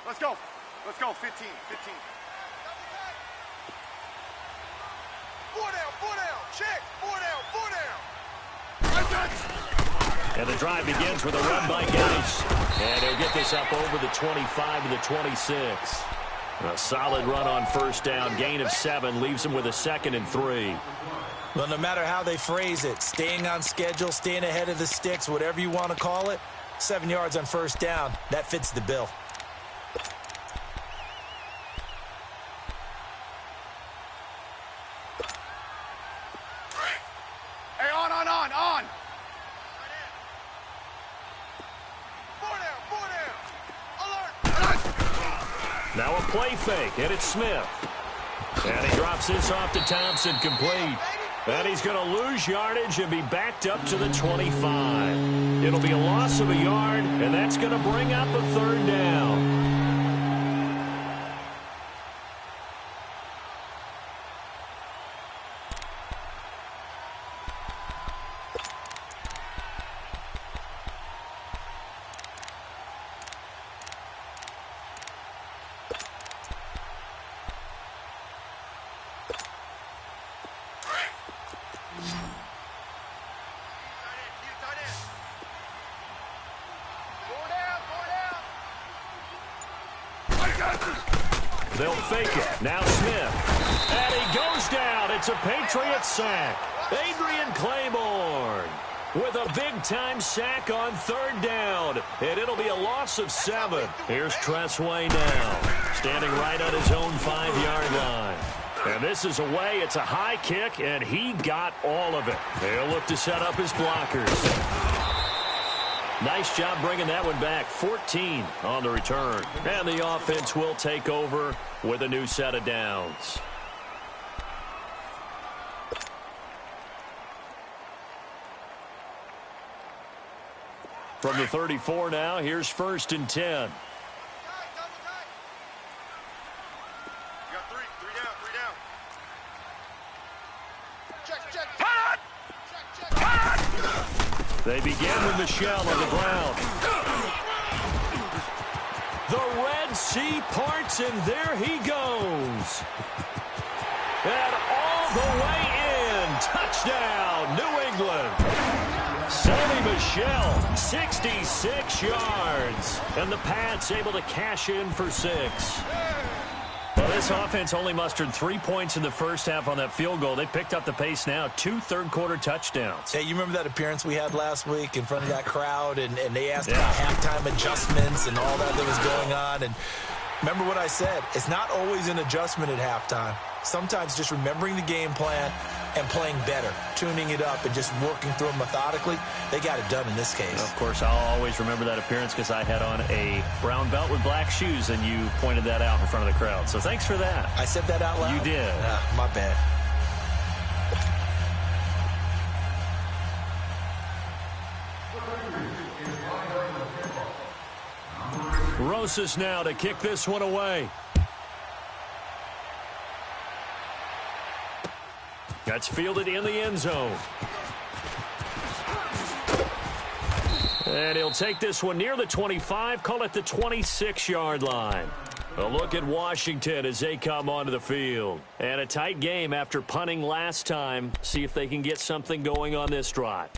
Let's go. Let's go. 15. 4 down. Check. 4 down. And the drive begins with a run by Geis. And he'll get this up over the 25 to the 26. A solid run on 1st down. Gain of 7 leaves him with a 2nd and 3. Well, no matter how they phrase it, staying on schedule, staying ahead of the sticks, whatever you want to call it, 7 yards on 1st down, that fits the bill. Hey, on. Now a play fake, and it's Smith. And he drops this off to Thompson, complete. And he's going to lose yardage and be backed up to the 25. It'll be a loss of a yard, and that's going to bring up a 3rd down. They'll fake it. Now Smith. And he goes down. It's a Patriots sack. Adrian Claiborne with a big-time sack on third down. And it'll be a loss of 7. Here's Tressway now, standing right on his own 5-yard line. And this is away. It's a high kick, and he got all of it. They'll look to set up his blockers. Nice job bringing that one back. 14 on the return. And the offense will take over with a new set of downs. From the 34 now, here's 1st and 10. They begin with Michelle on the ground. The Red Sea parts, and there he goes. And all the way in. Touchdown, New England. Sonny Michel, 66 yards. And the Pats able to cash in for 6. Well, this offense only mustered 3 points in the first half on that field goal. They picked up the pace now. 2 third-quarter touchdowns. Hey, you remember that appearance we had last week in front of that crowd, and they asked about halftime adjustments and all that was going on. And remember what I said. It's not always an adjustment at halftime. Sometimes just remembering the game plan and playing better, tuning it up and just working through it methodically. They got it done in this case. Of course, I'll always remember that appearance because I had on a brown belt with black shoes, and you pointed that out in front of the crowd. So thanks for that. I said that out loud? You did. My bad. Rosas now to kick this one away. That's fielded in the end zone. And he'll take this one near the 25, call it the 26-yard line. A look at Washington as they come onto the field. And a tight game after punting last time. See if they can get something going on this drive.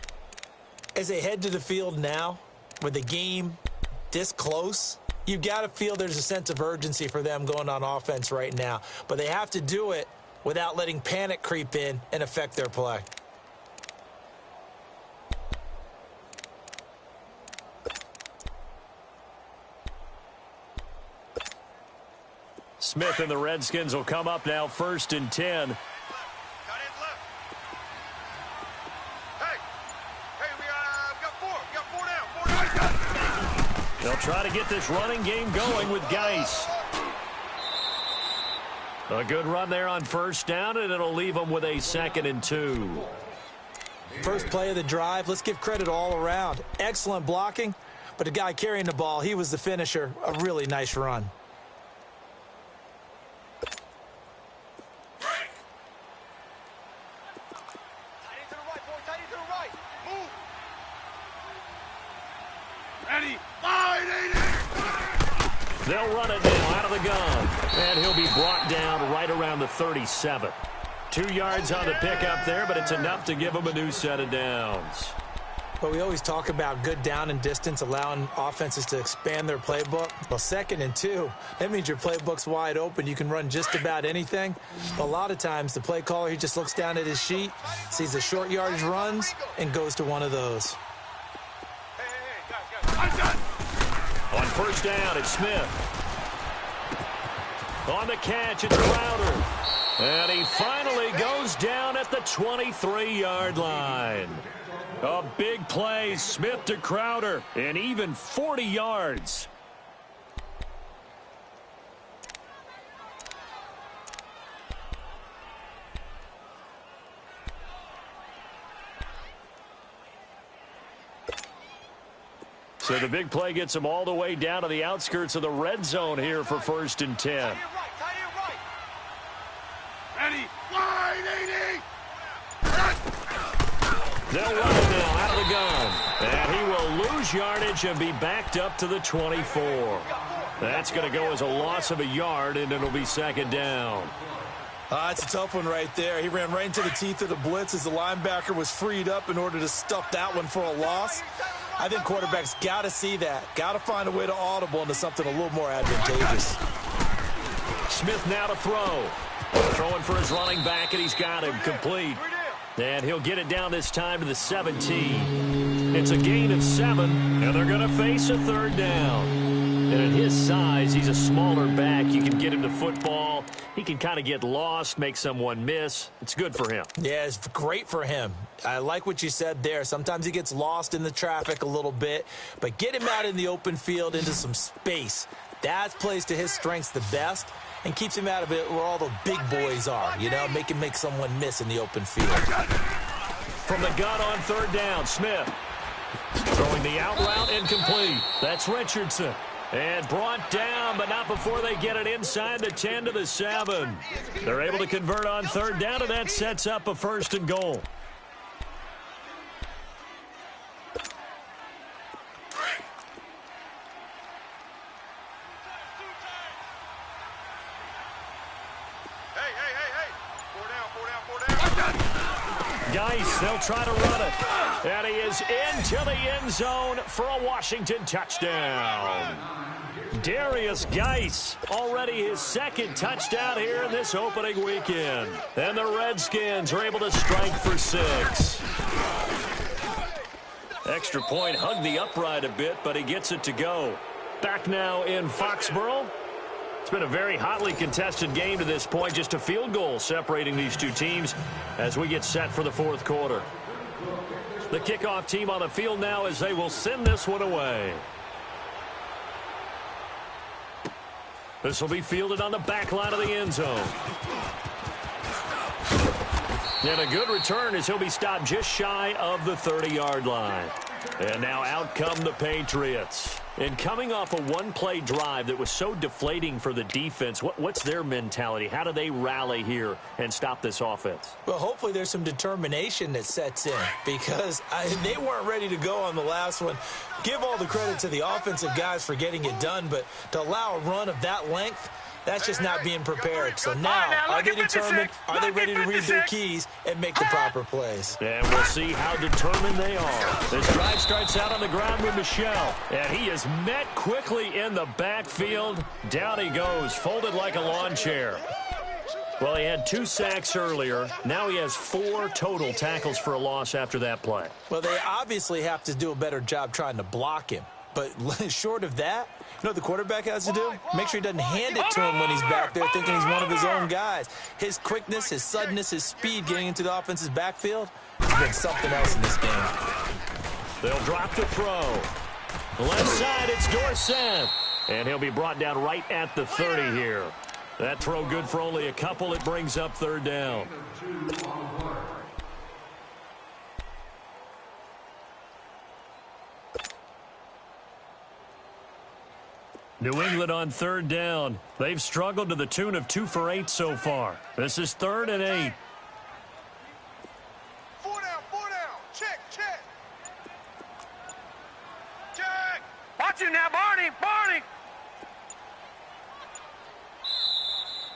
As they head to the field now, with the game this close, you've got to feel there's a sense of urgency for them going on offense right now. But they have to do it without letting panic creep in and affect their play. Smith and the Redskins will come up now 1st and 10. They'll try to get this running game going with Geis. A good run there on 1st down, and it'll leave them with a 2nd and 2. First play of the drive, let's give credit all around. Excellent blocking, but the guy carrying the ball, he was the finisher. A really nice run. They'll run it now out of the gun. And he'll be brought down right around the 37. 2 yards on the pickup there, but it's enough to give him a new set of downs. But we always talk about good down and distance, allowing offenses to expand their playbook. Well, 2nd and 2, that means your playbook's wide open. You can run just about anything. But a lot of times, the play caller, he just looks down at his sheet, sees the short yardage runs, and goes to one of those. On 1st down, it's Smith. On the catch, it's Crowder. And he finally goes down at the 23-yard line. A big play, Smith to Crowder, and even 40 yards. So the big play gets him all the way down to the outskirts of the red zone here for 1st and 10. Ready, wide 80. They'll run it now out of the gun. And he will lose yardage and be backed up to the 24. That's going to go as a loss of a yard, and it'll be 2nd down. It's a tough one right there. He ran right into the teeth of the blitz as the linebacker was freed up in order to stuff that one for a loss. I think quarterbacks got to see that. Got to find a way to audible into something a little more advantageous. Smith now to throw. Throwing for his running back, and he's got him complete. And he'll get it down this time to the 17. It's a gain of 7, and they're going to face a third down. And at his size, he's a smaller back. You can get him to football. He can kind of get lost, make someone miss. It's good for him. Yeah, it's great for him. I like what you said there. Sometimes he gets lost in the traffic a little bit, but get him out in the open field into some space. That plays to his strengths the best and keeps him out of it where all the big boys are, you know, make him make someone miss in the open field. From the gun on third down, Smith throwing the out route incomplete. That's Richardson. And brought down, but not before they get it inside the 10 to the 7. They're able to convert on third down, and that sets up a 1st and goal. Geis, they'll try to run it. And he is into the end zone for a Washington touchdown. Darius Geis, already his 2nd touchdown here in this opening weekend. And the Redskins are able to strike for 6. Extra point hugged the upright a bit, but he gets it to go. Back now in Foxborough. It's been a very hotly contested game to this point. Just a field goal separating these two teams as we get set for the 4th quarter. The kickoff team on the field now as they will send this one away. This will be fielded on the back line of the end zone. And a good return as he'll be stopped just shy of the 30-yard line. And now out come the Patriots. And coming off a one-play drive that was so deflating for the defense, what's their mentality? How do they rally here and stop this offense? Well, hopefully there's some determination that sets in because they weren't ready to go on the last one. Give all the credit to the offensive guys for getting it done, but to allow a run of that length, that's just not being prepared. So now, are they determined? Are they ready to read their keys and make the proper plays? And we'll see how determined they are. This drive starts out on the ground with Michel. And he is met quickly in the backfield. Down he goes, folded like a lawn chair. Well, he had 2 sacks earlier. Now he has 4 total tackles for a loss after that play. Well, they obviously have to do a better job trying to block him. But short of that, you know what the quarterback has to do? Make sure he doesn't hand it to him when he's back there thinking he's one of his own guys. His quickness, his suddenness, his speed getting into the offense's backfield has been something else in this game. They'll drop the throw. Left side, it's Dorsett. And he'll be brought down right at the 30 here. That throw good for only a couple. It brings up third down. New England on third down. They've struggled to the tune of 2 for 8 so far. This is 3rd and 8. 4 down. Check. Watch you now, Barney.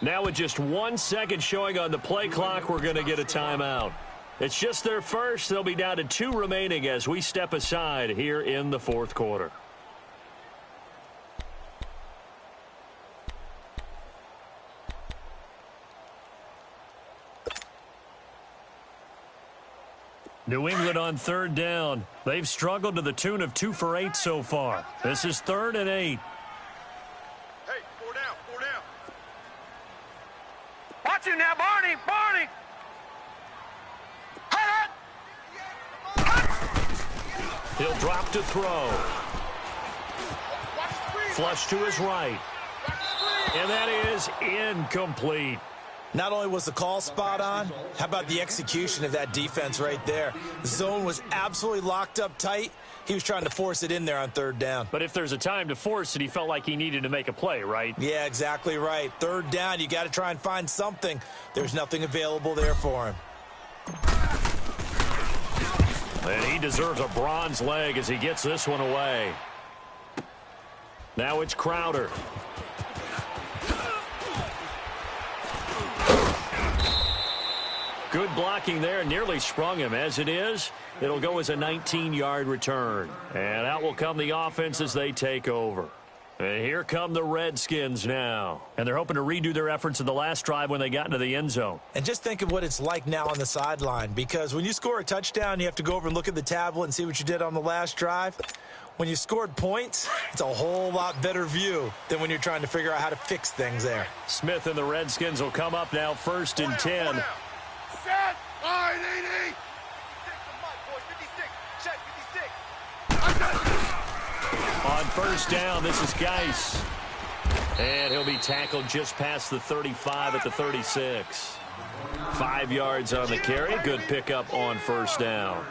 Now with just 1 second showing on the play clock, we're going to get a timeout. It's just their first. They'll be down to 2 remaining as we step aside here in the 4th quarter. New England on third down. They've struggled to the tune of 2 for 8 so far. This is 3rd and 8. Hey, 4 down. Watch you now, Barney. He'll drop to throw. Flush to his right. And that is incomplete. Not only was the call spot on, how about the execution of that defense right there? The zone was absolutely locked up tight. He was trying to force it in there on third down. But if there's a time to force it, he felt like he needed to make a play, right? Yeah, exactly right. Third down, you got to try and find something. There's nothing available there for him. And he deserves a bronze leg as he gets this one away. Now it's Crowder. Good blocking there, nearly sprung him. As it is, it'll go as a 19-yard return. And out will come the offense as they take over. And here come the Redskins now. And they're hoping to redo their efforts in the last drive when they got into the end zone. And just think of what it's like now on the sideline, because when you score a touchdown, you have to go over and look at the tablet and see what you did on the last drive. When you scored points, it's a whole lot better view than when you're trying to figure out how to fix things there. Smith and the Redskins will come up now 1st and 10. Set. Line 80. On 1st down, this is Geis. And he'll be tackled just past the 35 at the 36. 5 yards on the carry. Good pickup on 1st down.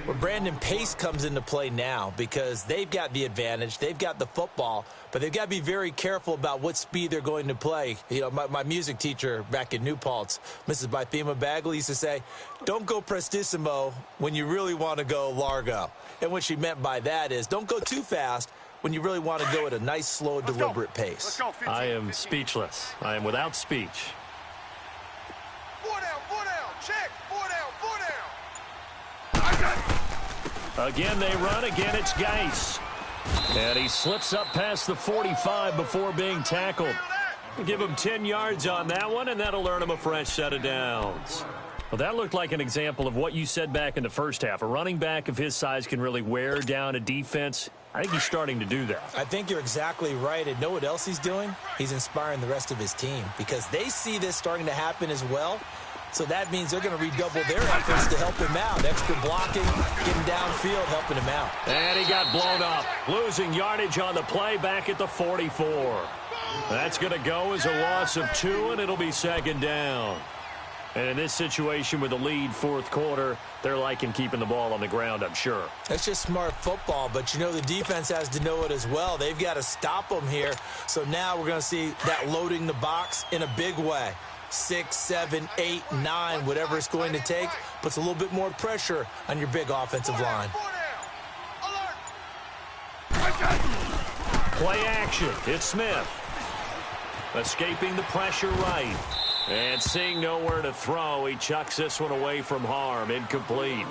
Well, Brandon, pace comes into play now because they've got the advantage. They've got the football, but they've got to be very careful about what speed they're going to play. You know, my music teacher back in New Paltz, Mrs. Bythema Bagley, used to say, don't go prestissimo when you really want to go largo. And what she meant by that is don't go too fast when you really want to go at a nice, slow, deliberate pace. I am speechless. I am without speech. 4 down, check, 4 down. Again, they run. Again, it's Geis. And he slips up past the 45 before being tackled. Give him 10 yards on that one, and that'll earn him a fresh set of downs. Well, that looked like an example of what you said back in the first half. A running back of his size can really wear down a defense. I think he's starting to do that. I think you're exactly right. And know what else he's doing? He's inspiring the rest of his team because they see this starting to happen as well. So that means they're going to redouble their efforts to help him out. Extra blocking, getting downfield, helping him out. And he got blown up, losing yardage on the play back at the 44. That's going to go as a loss of 2, and it'll be 2nd down. And in this situation with the lead 4th quarter, they're liking keeping the ball on the ground, I'm sure. That's just smart football, but you know the defense has to know it as well. They've got to stop them here. So now we're going to see that loading the box in a big way. 6, 7, 8, 9, whatever it's going to take, puts a little bit more pressure on your big offensive line. Play action. It's Smith. Escaping the pressure right. And seeing nowhere to throw, he chucks this one away from harm. Incomplete.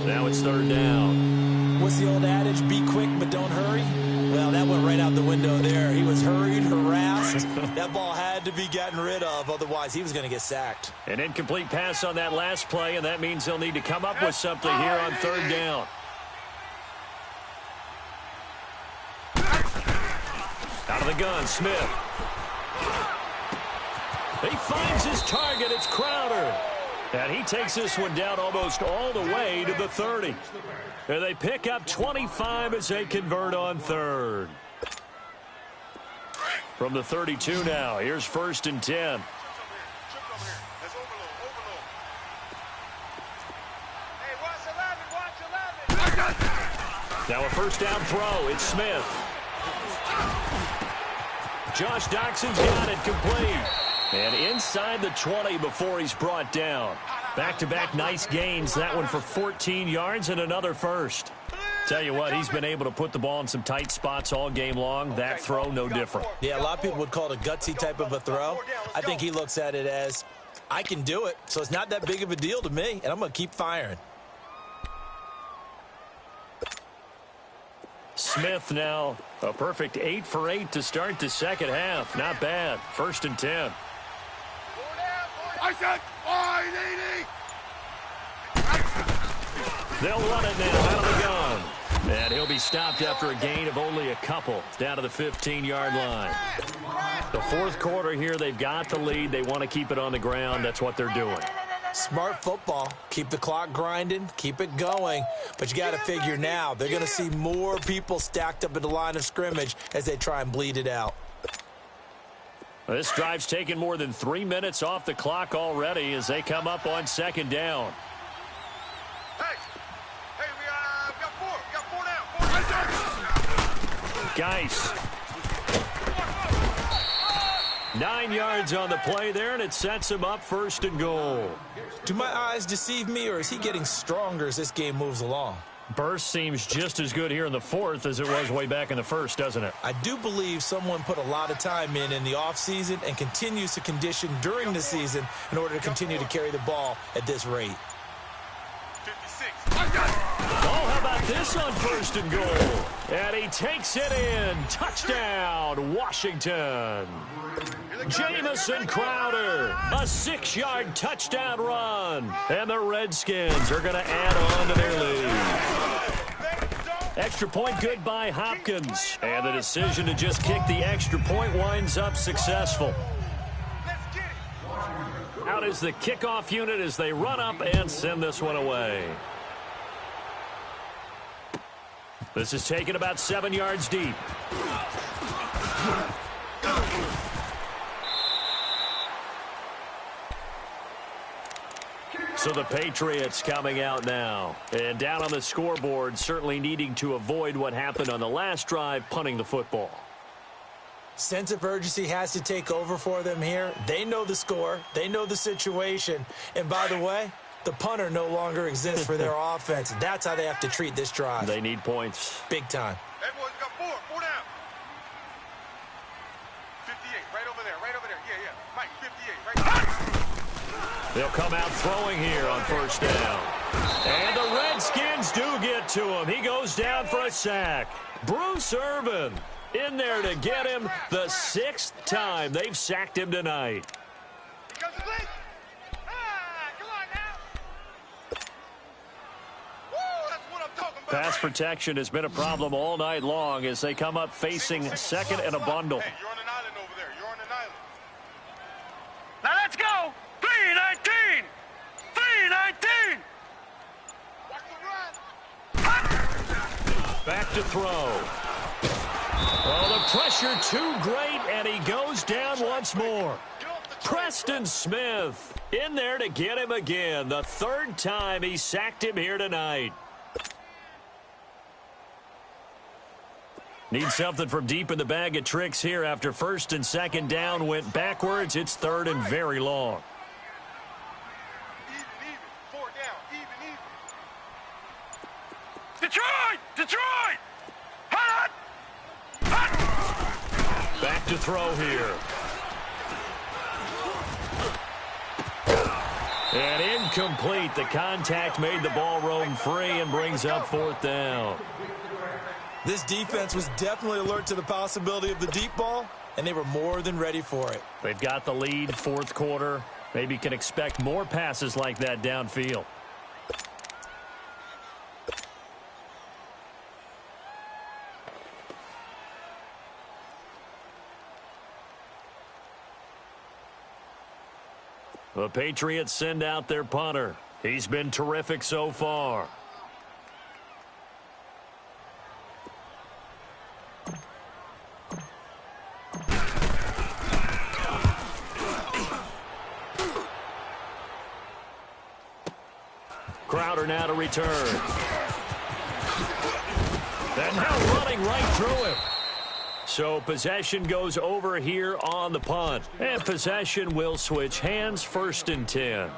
Now it's 3rd down. What's the old adage? Be quick, but don't hurry? Well, that went right out the window there. He was hurried, harassed. That ball had to be gotten rid of, otherwise he was going to get sacked. An incomplete pass on that last play, and that means they'll need to come up with something here on 3rd down. Out of the gun, Smith. He finds his target. It's Crowder. And he takes this one down almost all the way to the 30. And they pick up 25 as they convert on 3rd. From the 32 now, here's 1st and 10. Now a 1st down throw. It's Smith. Josh Doxson's got it complete. And inside the 20 before he's brought down. Back-to-back nice gains. That one for 14 yards and another first. Tell you what, he's been able to put the ball in some tight spots all game long. That throw, no different. Yeah, a lot of people would call it a gutsy type of a throw. I think he looks at it as, I can do it, so it's not that big of a deal to me, and I'm going to keep firing. Smith now a perfect 8 for 8 to start the 2nd half. Not bad. 1st and 10. I said, 580. They'll run it now out of the gun. And he'll be stopped after a gain of only a couple down to the 15-yard line. The 4th quarter here, they've got the lead. They want to keep it on the ground. That's what they're doing. Smart football. Keep the clock grinding. Keep it going. But you got to figure now, they're going to see more people stacked up at the line of scrimmage as they try and bleed it out. This drive's taken more than 3 minutes off the clock already as they come up on 2nd down. Hey, we got 4 now. Geis. 9 yards on the play there, and it sets him up 1st and goal. Do my eyes deceive me, or is he getting stronger as this game moves along? Burst seems just as good here in the 4th as it was way back in the 1st, doesn't it? I do believe someone put a lot of time in the offseason and continues to condition during the season in order to continue to carry the ball at this rate. 56. Oh, how about this on 1st and goal. And he takes it in. Touchdown, Washington. Jamison Crowder, a 6-yard touchdown run. And the Redskins are going to add on to their lead. Extra point good by Hopkins. And the decision to just kick the extra point winds up successful. Out is the kickoff unit as they run up and send this one away. This is taken about 7 yards deep. So the Patriots coming out now. And down on the scoreboard, certainly needing to avoid what happened on the last drive, punting the football. Sense of urgency has to take over for them here. They know the score. They know the situation. And by the way, the punter no longer exists for their offense. That's how they have to treat this drive. They need points. Big time. Hey, boys, got four down. 58, right over there. Yeah. Mike, 58, right there. They'll come out throwing here on 1st down. And the Redskins do get to him. He goes down for a sack. Bruce Irvin in there to get him the 6th time they've sacked him tonight. Pass protection has been a problem all night long as they come up facing 2nd and a bundle. Hey, you're on an island over there. You're on an island. Now let's go. 3-19. 3-19. Watch the run. Back to throw. Oh, the pressure too great, and he goes down once more. Preston Smith in there to get him again. The 3rd time he sacked him here tonight. Need something from deep in the bag of tricks here after 1st and 2nd down went backwards. It's 3rd and very long. Even. 4 down. Even. Detroit. Hot. Back to throw here. And incomplete. The contact made the ball roam free and brings up 4th down. This defense was definitely alert to the possibility of the deep ball, and they were more than ready for it. They've got the lead, 4th quarter. Maybe can expect more passes like that downfield. The Patriots send out their punter. He's been terrific so far. Crowder now to return. And now running right through him. So possession goes over here on the punt. And possession will switch hands, 1st and 10.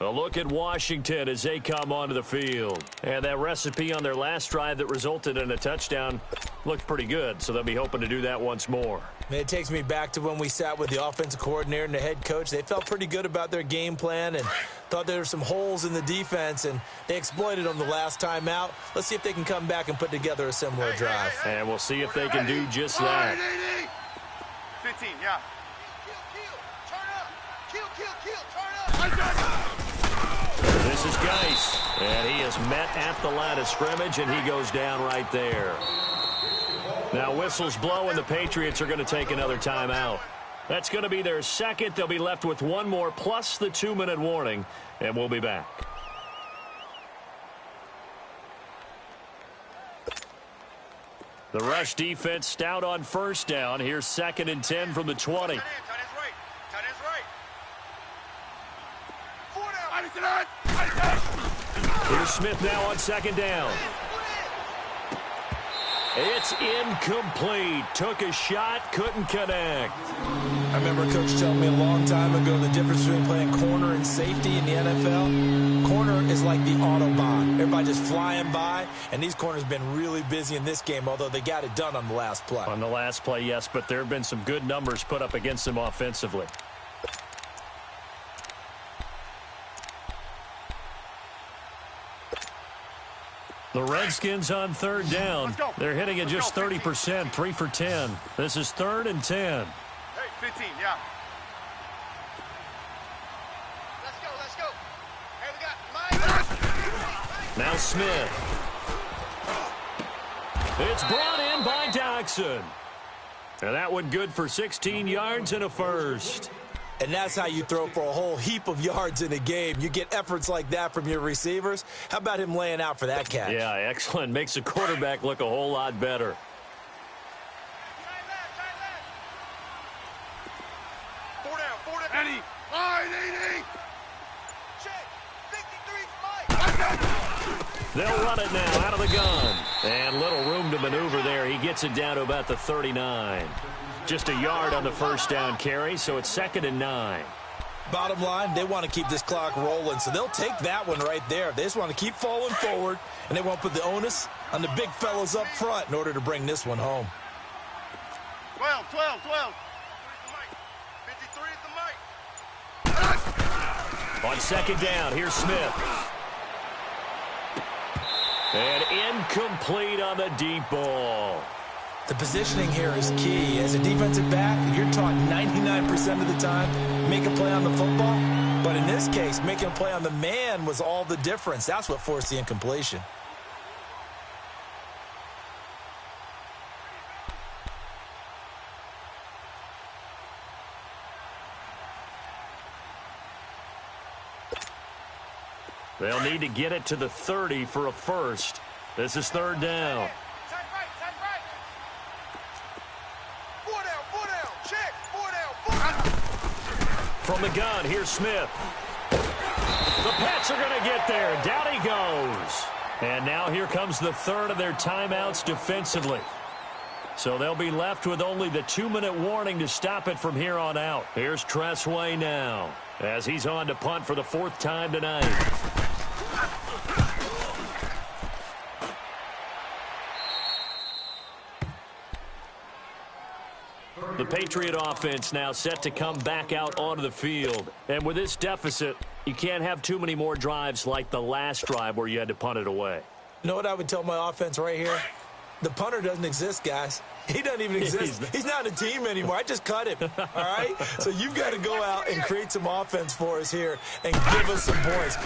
A look at Washington as they come onto the field. And that recipe on their last drive that resulted in a touchdown looked pretty good, so they'll be hoping to do that once more. It takes me back to when we sat with the offensive coordinator and the head coach. They felt pretty good about their game plan and thought there were some holes in the defense, and they exploited them the last time out. Let's see if they can come back and put together a similar drive. And we'll see if they can do just that. 15, yeah. This is Geis, and he is met at the line of scrimmage, and he goes down right there. Now whistles blow, and the Patriots are going to take another timeout. That's going to be their 2nd. They'll be left with 1 more plus the 2-minute warning, and we'll be back. The rush defense stout on 1st down. Here's 2nd and 10 from the 20. Tight ends right. Here's Smith now on 2nd down. It's incomplete. Took a shot, couldn't connect. I remember Coach telling me a long time ago the difference between playing corner and safety in the NFL. Corner is like the Autobahn. Everybody just flying by, and these corners have been really busy in this game, although they got it done on the last play. On the last play, yes, but there have been some good numbers put up against them offensively. The Redskins on third down. Let's go. They're hitting at Let's just go, 30%, 3 for 10. This is 3rd and 10. Hey, 15, yeah. Let's go. Hey, we got Mike. Now Smith. It's brought in by Doxson. And that one good for 16 yards and a first. And that's how you throw for a whole heap of yards in a game. You get efforts like that from your receivers. How about him laying out for that catch? Yeah, excellent. Makes the quarterback look a whole lot better. Four down. Eddie. Line, 80. Check. 53's Mike. They'll run it now out of the gun. And little room to maneuver there. He gets it down to about the 39. Just a yard on the first down carry, so it's 2nd and 9. Bottom line, they want to keep this clock rolling, so they'll take that one right there. They just want to keep falling forward, and they won't put the onus on the big fellas up front in order to bring this one home. 12. 53 is the Mike. On 2nd down, here's Smith. And incomplete on the deep ball. The positioning here is key. As a defensive back, you're taught 99% of the time, make a play on the football. But in this case, making a play on the man was all the difference. That's what forced the incompletion. They'll need to get it to the 30 for a first. This is 3rd down. Tight right. 4 down. Check. 4 down. From the gun, here's Smith. The Pats are going to get there. Down he goes. And now here comes the 3rd of their timeouts defensively. So they'll be left with only the 2-minute warning to stop it from here on out. Here's Tressway now as he's on to punt for the 4th time tonight. The Patriot offense now set to come back out onto the field. And with this deficit, you can't have too many more drives like the last drive where you had to punt it away. You know what I would tell my offense right here? The punter doesn't exist, guys. He doesn't even exist. He's not a team anymore. I just cut him, all right? So you've got to go out and create some offense for us here and give us some points.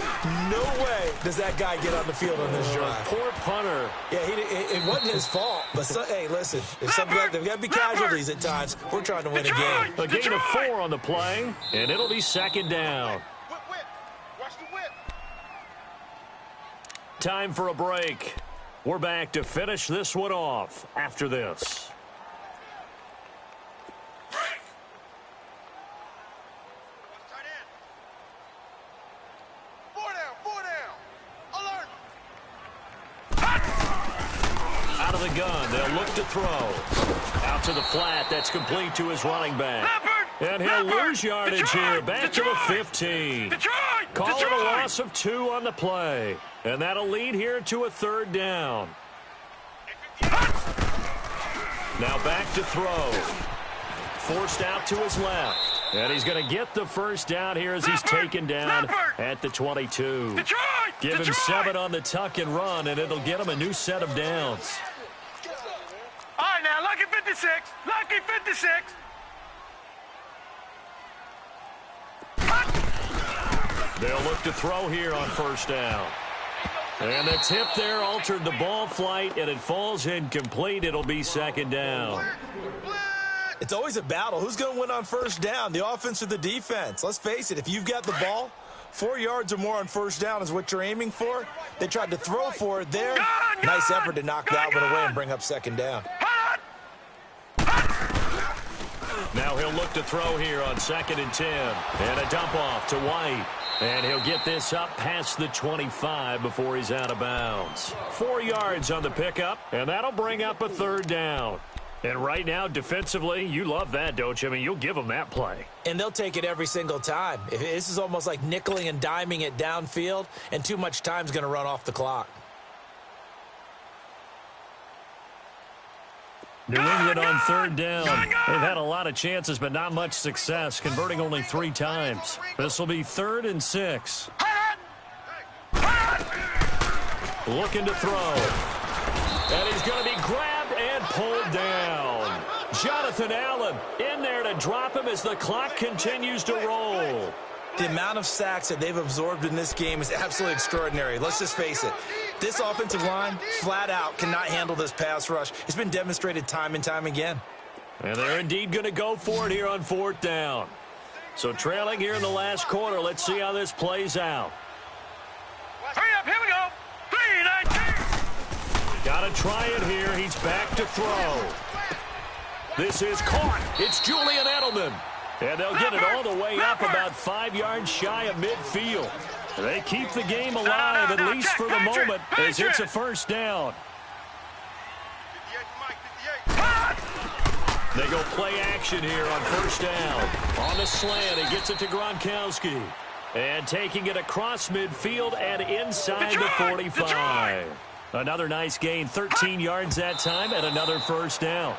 No way does that guy get on the field on this drive. Poor punter. Yeah, it wasn't his fault. But, hey, listen, there's got to be casualties at times. We're trying to win a game. A gain of 4 on the play, and it'll be 2nd down. Whip. Watch the whip. Time for a break. We're back to finish this one off after this. Tight end. 4 down. Alert. Out of the gun, they'll look to throw. Out to the flat, that's complete to his running back. And he'll lose yardage here, back to the 15. Call it a loss of 2 on the play. And that'll lead here to a 3rd down. Now back to throw. Forced out to his left. And he's going to get the first down here as he's taken down at the 22. Give him 7 on the tuck and run, and it'll get him a new set of downs. All right, now, lucky 56. Lucky 56. They'll look to throw here on 1st down. And the tip there altered the ball flight, and it falls incomplete. It'll be 2nd down. It's always a battle. Who's going to win on 1st down, the offense or the defense? Let's face it, if you've got the ball, 4 yards or more on 1st down is what you're aiming for. They tried to throw for it there. Nice effort to knock that one away and bring up 2nd down. Now he'll look to throw here on 2nd and 10. And a dump off to White. And he'll get this up past the 25 before he's out of bounds. 4 yards on the pickup, and that'll bring up a 3rd down. And right now, defensively, you love that, don't you? I mean, you'll give them that play. And they'll take it every single time. This is almost like nickeling and diming it downfield, and too much time's going to run off the clock. New England on 3rd down. They've had a lot of chances, but not much success, converting only 3 times. This will be 3rd and 6. looking to throw. And he's going to be grabbed and pulled down. Jonathan Allen in there to drop him as the clock continues to roll. The amount of sacks that they've absorbed in this game is absolutely extraordinary. Let's just face it. This offensive line, flat out, cannot handle this pass rush. It's been demonstrated time and time again. And they're indeed going to go for it here on 4th down. So trailing here in the last quarter. Let's see how this plays out. Hurry up, here we go. 3-19. Got to try it here. He's back to throw. This is caught. It's Julian Edelman. And they'll get it all the way up about 5 yards shy of midfield. They keep the game alive, at least for the moment, as it's a 1st down. 58, Mike, 58. They go play action here on 1st down. On the slant, he gets it to Gronkowski. And taking it across midfield and inside the 45. Another nice gain, 13 yards that time, and another 1st down.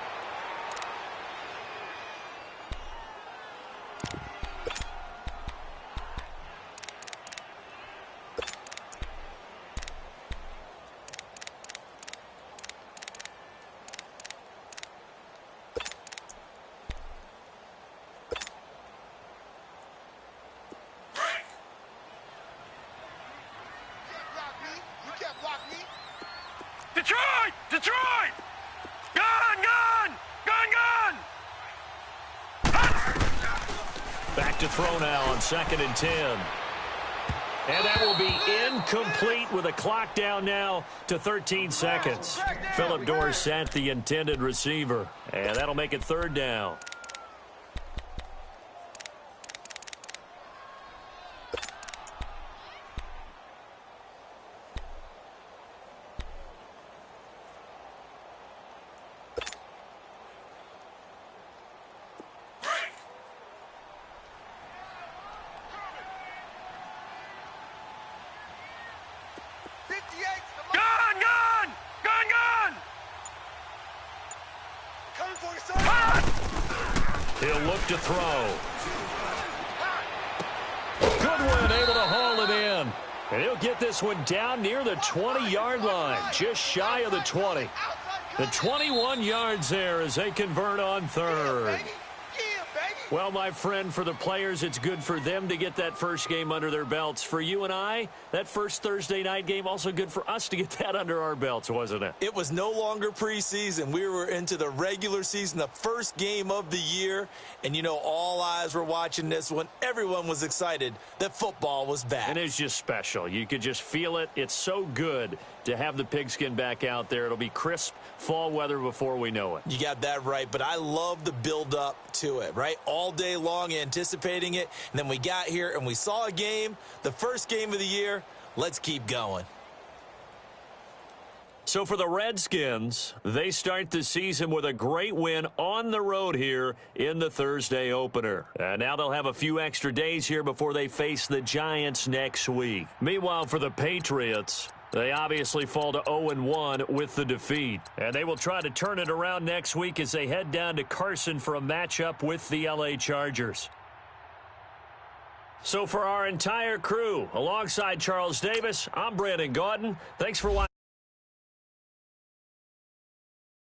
Detroit! Detroit! Gone! Back to throw now on 2nd and 10. And that will be incomplete with a clock down now to 13 seconds. Phillip Dorsett, the intended receiver. And that'll make it 3rd down. He'll look to throw. Goodwin able to haul it in. And he'll get this one down near the 20-yard line, just shy of the 20. The 21 yards there as they convert on 3rd. Well, my friend, for the players, it's good for them to get that first game under their belts. For you and I, that first Thursday night game, also good for us to get that under our belts, wasn't it? It was no longer preseason. We were into the regular season, the first game of the year. And, you know, all eyes were watching this one. Everyone was excited that football was back. And it's just special. You could just feel it. It's so good to have the pigskin back out there. It'll be crisp fall weather before we know it. You got that right, but I love the build-up to it, right? All day long anticipating it, and then we got here and we saw a game, the first game of the year. Let's keep going. So for the Redskins, they start the season with a great win on the road here in the Thursday opener. And now they'll have a few extra days here before they face the Giants next week. Meanwhile, for the Patriots, they obviously fall to 0-1 with the defeat. And they will try to turn it around next week as they head down to Carson for a matchup with the LA Chargers. So for our entire crew, alongside Charles Davis, I'm Brandon Gaudin. Thanks for watching.